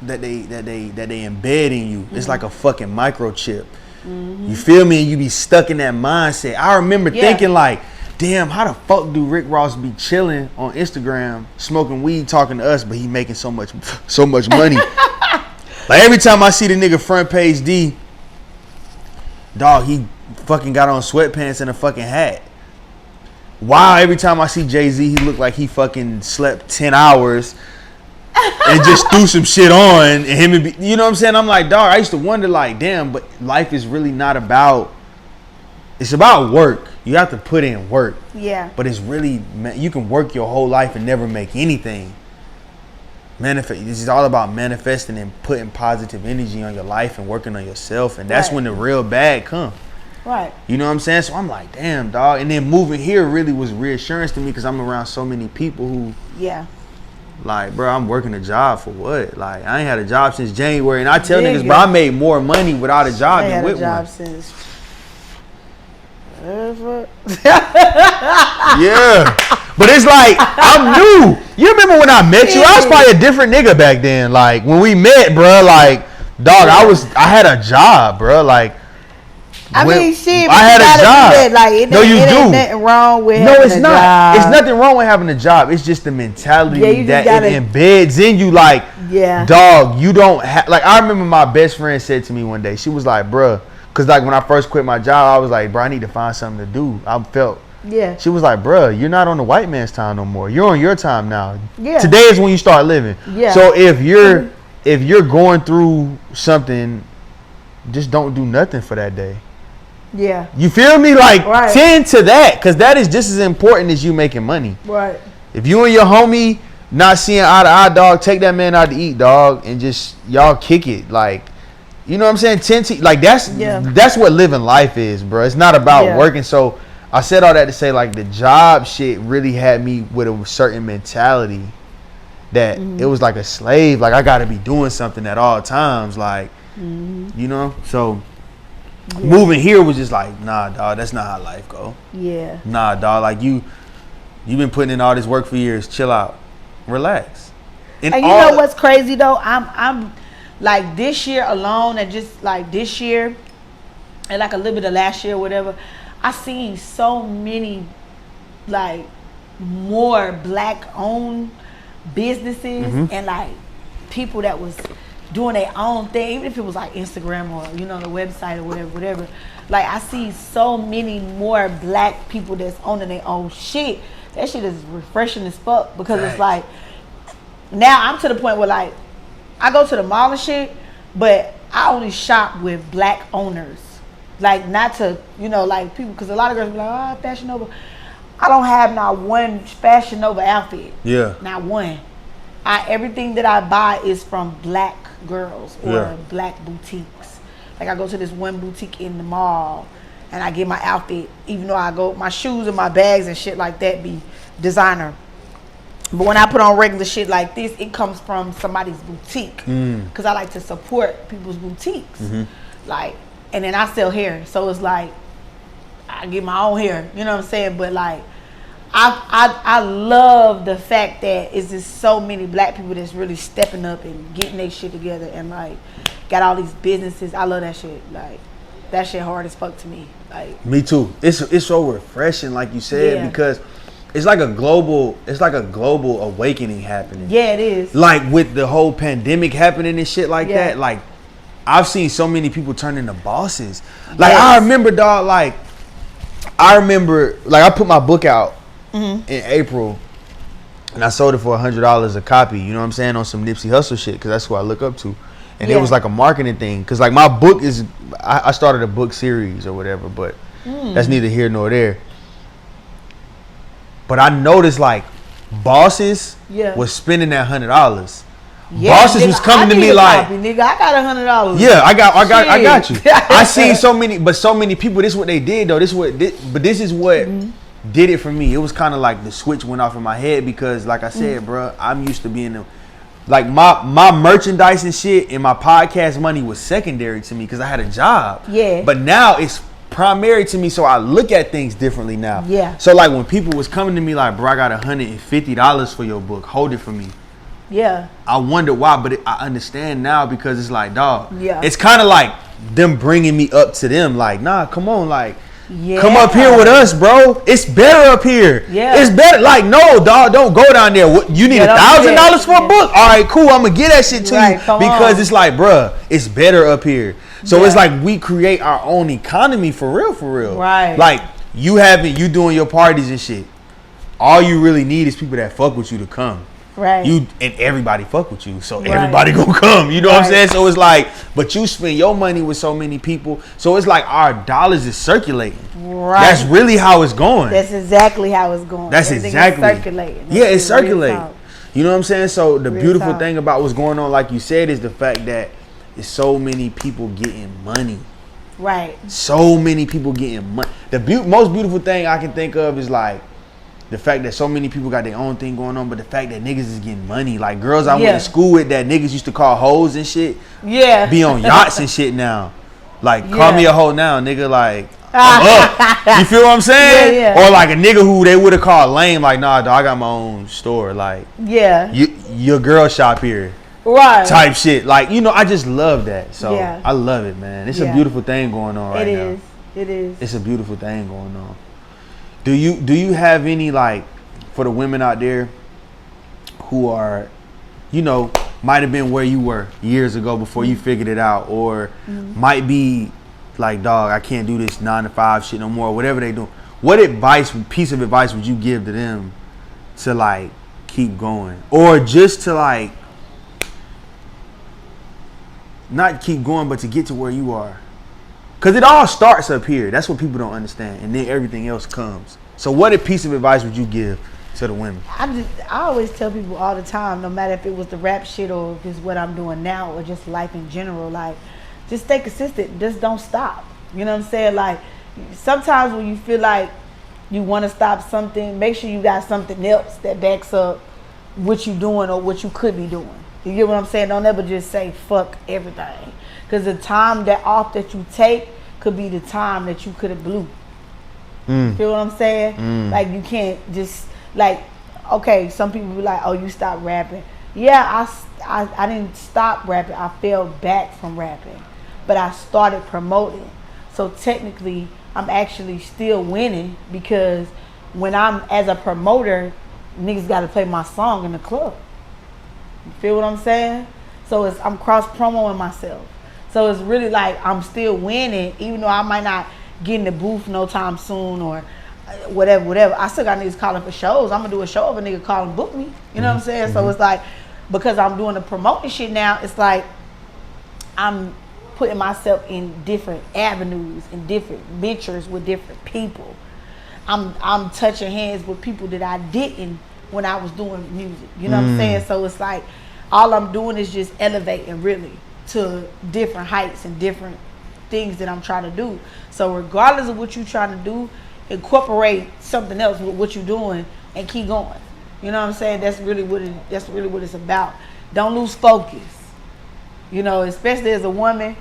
embed in you. It's like a fucking microchip. You feel me? And you be stuck in that mindset. I remember thinking like, damn, how the fuck do Rick Ross be chilling on Instagram, smoking weed, talking to us, but he making so much money? Like, every time I see the nigga Front Page D, dog, he fucking got on sweatpants and a fucking hat. Wow, every time I see Jay-Z, he look like he fucking slept 10 hours and just threw some shit on, and him and you know what I'm saying? I'm like, dog, I used to wonder, like, damn, but life is really not about, it's about work. You have to put in work. Yeah. But it's really, you can work your whole life and never make anything. This is all about manifesting and putting positive energy on your life and working on yourself, and that's when the real bag comes. Right. You know what I'm saying? So I'm like, damn, dog. And then moving here really was reassurance to me because I'm around so many people who, like, bro, I'm working a job for what? Like, I ain't had a job since January, and I tell niggas, bro, I made more money without a job than with one. I had a job since. Yeah. But it's like, I'm new. You remember when I met you? I was probably a different nigga back then. Like, when we met, bro, like, dog, I had a job, bro. Like, I mean, shit. I had a job. Like, it ain't nothing wrong with having a job. No, it's not. It's nothing wrong with having a job. It's just the mentality that it embeds in you. Like, dog, you don't have. Like, I remember my best friend said to me one day. She was like, bruh, because like when I first quit my job, I was like, bro, I need to find something to do. I felt. Yeah. She was like, bruh, you're not on the white man's time no more. You're on your time now. Yeah. Today is when you start living. Yeah. So if you're going through something, just don't do nothing for that day. Yeah. You feel me? Like, tend to that, because that is just as important as you making money. Right. If you and your homie not seeing eye to eye, dog, take that man out to eat, dog, and just y'all kick it. Like, you know what I'm saying? Tend to, like, that's what living life is, bro. It's not about working. So I said all that to say, like, the job shit really had me with a certain mentality that it was like a slave. Like, I got to be doing something at all times. Like, you know? So moving here was just like, nah, dog, that's not how life go. Yeah. Nah, dog, like, you've been putting in all this work for years. Chill out. Relax. And you know what's crazy, though? I'm like, this year alone, and just like this year and like a little bit of last year or whatever, I seen so many, like, more black-owned businesses and, like, people that was doing their own thing, even if it was like Instagram or, you know, the website or whatever. Like, I see so many more black people that's owning their own shit. That shit is refreshing as fuck, because it's like, now I'm to the point where, like, I go to the mall and shit, but I only shop with black owners. Like, not to, you know, like people, because a lot of girls be like, oh, Fashion Nova. I don't have not one Fashion Nova outfit. Yeah. Not one. Everything that I buy is from black girls or black boutiques. Like, I go to this one boutique in the mall and I get my outfit, even though my shoes and my bags and shit like that be designer. But when I put on regular shit like this, it comes from somebody's boutique. Because I like to support people's boutiques. Like, and then I sell hair. So it's like, I get my own hair. You know what I'm saying? But like, I love the fact that it's just so many black people that's really stepping up and getting their shit together and like, got all these businesses. I love that shit. Like, that shit hard as fuck to me. Like, me too. It's so refreshing, like you said, because it's like a global awakening happening. Yeah, it is. Like with the whole pandemic happening and shit like that. Like, I've seen so many people turn into bosses. Like, I remember, dog. Like, I put my book out in April, and I sold it for $100 a copy. You know what I'm saying, on some Nipsey Hussle shit, because that's who I look up to. And it was like a marketing thing, because like my book is, I started a book series or whatever, but that's neither here nor there. But I noticed like bosses was spending that $100. Bosses was coming to me like, nigga, I got $100. Yeah, I got you. I seen so many people. This is what they did though. This is what did it for me. It was kind of like the switch went off in my head, because like I said, bro, I'm used to being like my merchandise and shit and my podcast money was secondary to me because I had a job. Yeah. But now it's primary to me, so I look at things differently now. Yeah. So like when people was coming to me like, bro, I got $150 for your book, hold it for me. Yeah. I wonder why, but I understand now, because it's like, dog. Yeah. It's kind of like them bringing me up to them, like, nah, come on, like, come up here with us, bro. It's better up here. Yeah. It's better. Like, no, dog, don't go down there. What, you need $1,000 for a book? All right, cool. I'm gonna get that shit to you, because it's like, bruh, it's better up here. So it's like we create our own economy for real. Right. Like you doing your parties and shit. All you really need is people that fuck with you to come. Right. And everybody fuck with you, so everybody gonna come. You know what I'm saying? So it's like, but you spend your money with so many people, so it's like our dollars is circulating. Right. That's really how it's going. That's exactly how it's going. That's exactly circulating. Yeah, it's circulating. You know what I'm saying? So the beautiful thing about what's going on, like you said, is the fact that there's so many people getting money. Right. So many people getting money. The most beautiful thing I can think of is like the fact that so many people got their own thing going on, but the fact that niggas is getting money. Like girls I went to school with that niggas used to call hoes and shit. Yeah. Be on yachts and shit now. Like, call me a hoe now, nigga. Like, I'm up. You feel what I'm saying? Yeah. Or like a nigga who they would have called lame. Like, nah, dog, I got my own store. Like, your girl shop here. Right. Type shit. Like, you know, I just love that. So I love it, man. It's a beautiful thing going on right now. It is. It's a beautiful thing going on. Do you have any, like, for the women out there who are, you know, might have been where you were years ago before you figured it out, or might be like, dog, I can't do this 9 to 5 shit no more, whatever they do. What piece of advice would you give to them to like keep going, or just to like not keep going, but to get to where you are? Because it all starts up here. That's what people don't understand, and then everything else comes. So what a piece of advice would you give to the women? I always tell people all the time, no matter if it was the rap shit or if it's what I'm doing now or just life in general, like, just stay consistent. Just don't stop. You know what I'm saying? Like, sometimes when you feel like you want to stop something, make sure you got something else that backs up what you doing or what you could be doing. You get what I'm saying? Don't ever just say fuck everything. Because the time that you take could be the time that you could have blew. Feel what I'm saying? Like, you can't just, like, okay, some people be like, oh, you stopped rapping. Yeah, I didn't stop rapping. I fell back from rapping. But I started promoting. So technically, I'm actually still winning, because when I'm as a promoter, niggas got to play my song in the club. You feel what I'm saying? So I'm cross promoting myself. So it's really like I'm still winning, even though I might not get in the booth no time soon or whatever. I still got niggas calling for shows. I'm gonna do a show if a nigga call and book me. You know what I'm saying? So it's like, because I'm doing the promoting shit now, it's like I'm putting myself in different avenues and different ventures with different people. I'm touching hands with people that I didn't when I was doing music. You know what I'm saying? So it's like all I'm doing is just elevating really to different heights and different things that I'm trying to do. So regardless of what you're trying to do, incorporate something else with what you're doing and keep going. You know what I'm saying? That's really what it's about. Don't lose focus. You know, especially as a woman,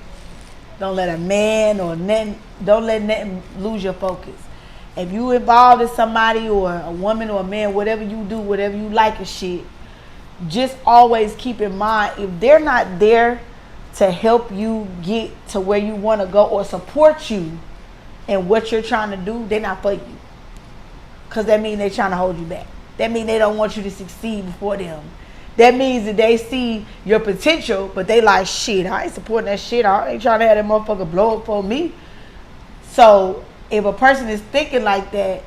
don't let a man or nothing, don't let nothing lose your focus. If you involved in somebody or a woman or a man, whatever you do, whatever you like and shit, just always keep in mind, if they're not there to help you get to where you want to go or support you in what you're trying to do, they're not for you. Because that means they're trying to hold you back. That means they don't want you to succeed before them. That means that they see your potential, but they like, shit, I ain't supporting that shit. I ain't trying to have that motherfucker blow up for me. So if a person is thinking like that,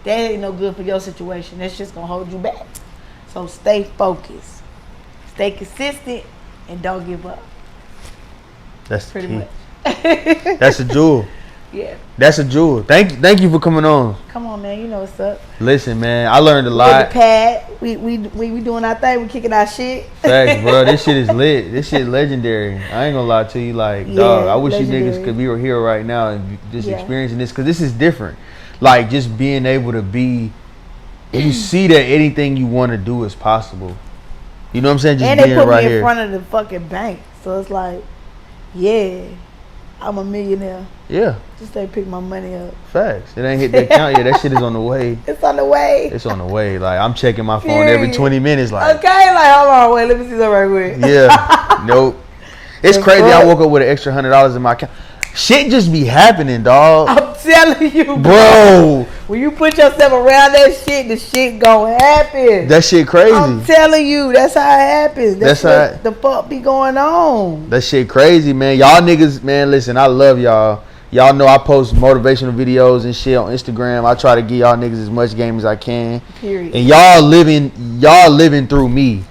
that ain't no good for your situation. That's just going to hold you back. So stay focused. Stay consistent and don't give up. That's pretty key. much. That's a jewel. Yeah. That's a jewel. Thank you for coming on. Come on, man. You know what's up. Listen, man, I learned a We lot. the pad. We doing our thing. We kicking our shit. Facts, bro. This shit is lit. This shit legendary. I ain't gonna lie to you. Like, Yeah, dog, I wish legendary. you niggas could be here right now and just Yeah. experiencing this, because this is different. Like, just being able to be, you see that anything you want to do is possible. You know what I'm saying? Just And they being put right me in here. front of the fucking bank. So it's like, yeah, I'm a millionaire. Yeah, Just they pick my money up. facts. It ain't hit that count yet. That shit is on the way. It's on the way. It's on the way. Like, I'm checking my phone every Period. 20 minutes. Like, Okay, like hold on, wait, let me see something right quick. yeah, nope. It's The crazy. I fuck? woke up with an extra $100 in my account. Shit just be happening, dog. I'm telling you, Bro, when you put yourself around that shit, the shit gonna happen. that shit crazy. I'm telling you, that's how it happens. That's That's what the fuck be going on. That shit crazy, man. Y'all niggas, man, listen, I love y'all. Y'all know I post motivational videos and shit on Instagram. I try to give y'all niggas as much game as I can. Period. And y'all living through me.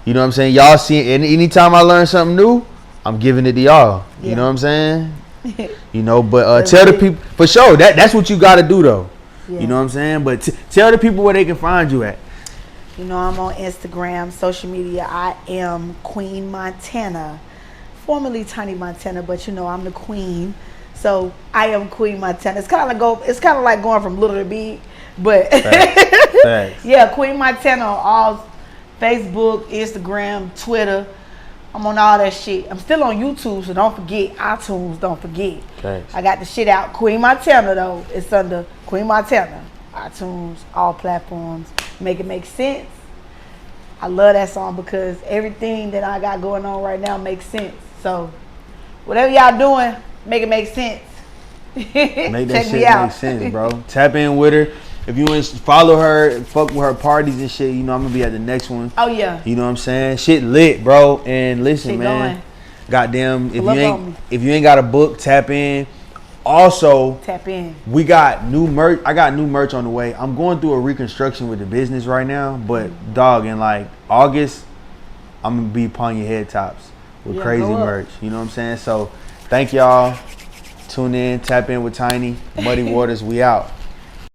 You know what I'm saying? Y'all see, and anytime I learn something new, I'm giving it to y'all. You Yeah. know what I'm saying? You know, but That's tell the it. people, for sure, that's what you got to do though. Yeah. You know what I'm saying? But tell the people where they can find you at. You know, I'm on Instagram, social media. I am Queen Montana, formerly Tiny Montana, but you know I'm the queen. So I am Queen Montana. It's kind of like going from little to big, but Facts. yeah, Queen Montana on all Facebook, Instagram, Twitter. I'm on all that shit. I'm still on YouTube, so don't forget iTunes. Don't forget. Facts. I got the shit out. Queen Montana though. It's under Queen Montana. iTunes, all platforms. Make it make sense. I love that song because everything that I got going on right now makes sense. So whatever y'all doing, make it make sense. Make that Check shit me out. make sense, bro. Tap in with her. If you want to follow her, fuck with her parties and shit, you know I'm gonna be at the next one. Oh yeah. You know what I'm saying? Shit lit, bro. And listen, Shit man. going. Goddamn, Pull up on me. if you ain't got a book, tap in. Also, Tap in. we got new merch. I got new merch on the way. I'm going through a reconstruction with the business right now, but dog, in like August, I'm gonna be upon your head tops with Yeah, crazy go up. merch. You know what I'm saying? So, thank y'all. Tune in, tap in with Tiny, Muddy Waters. We out.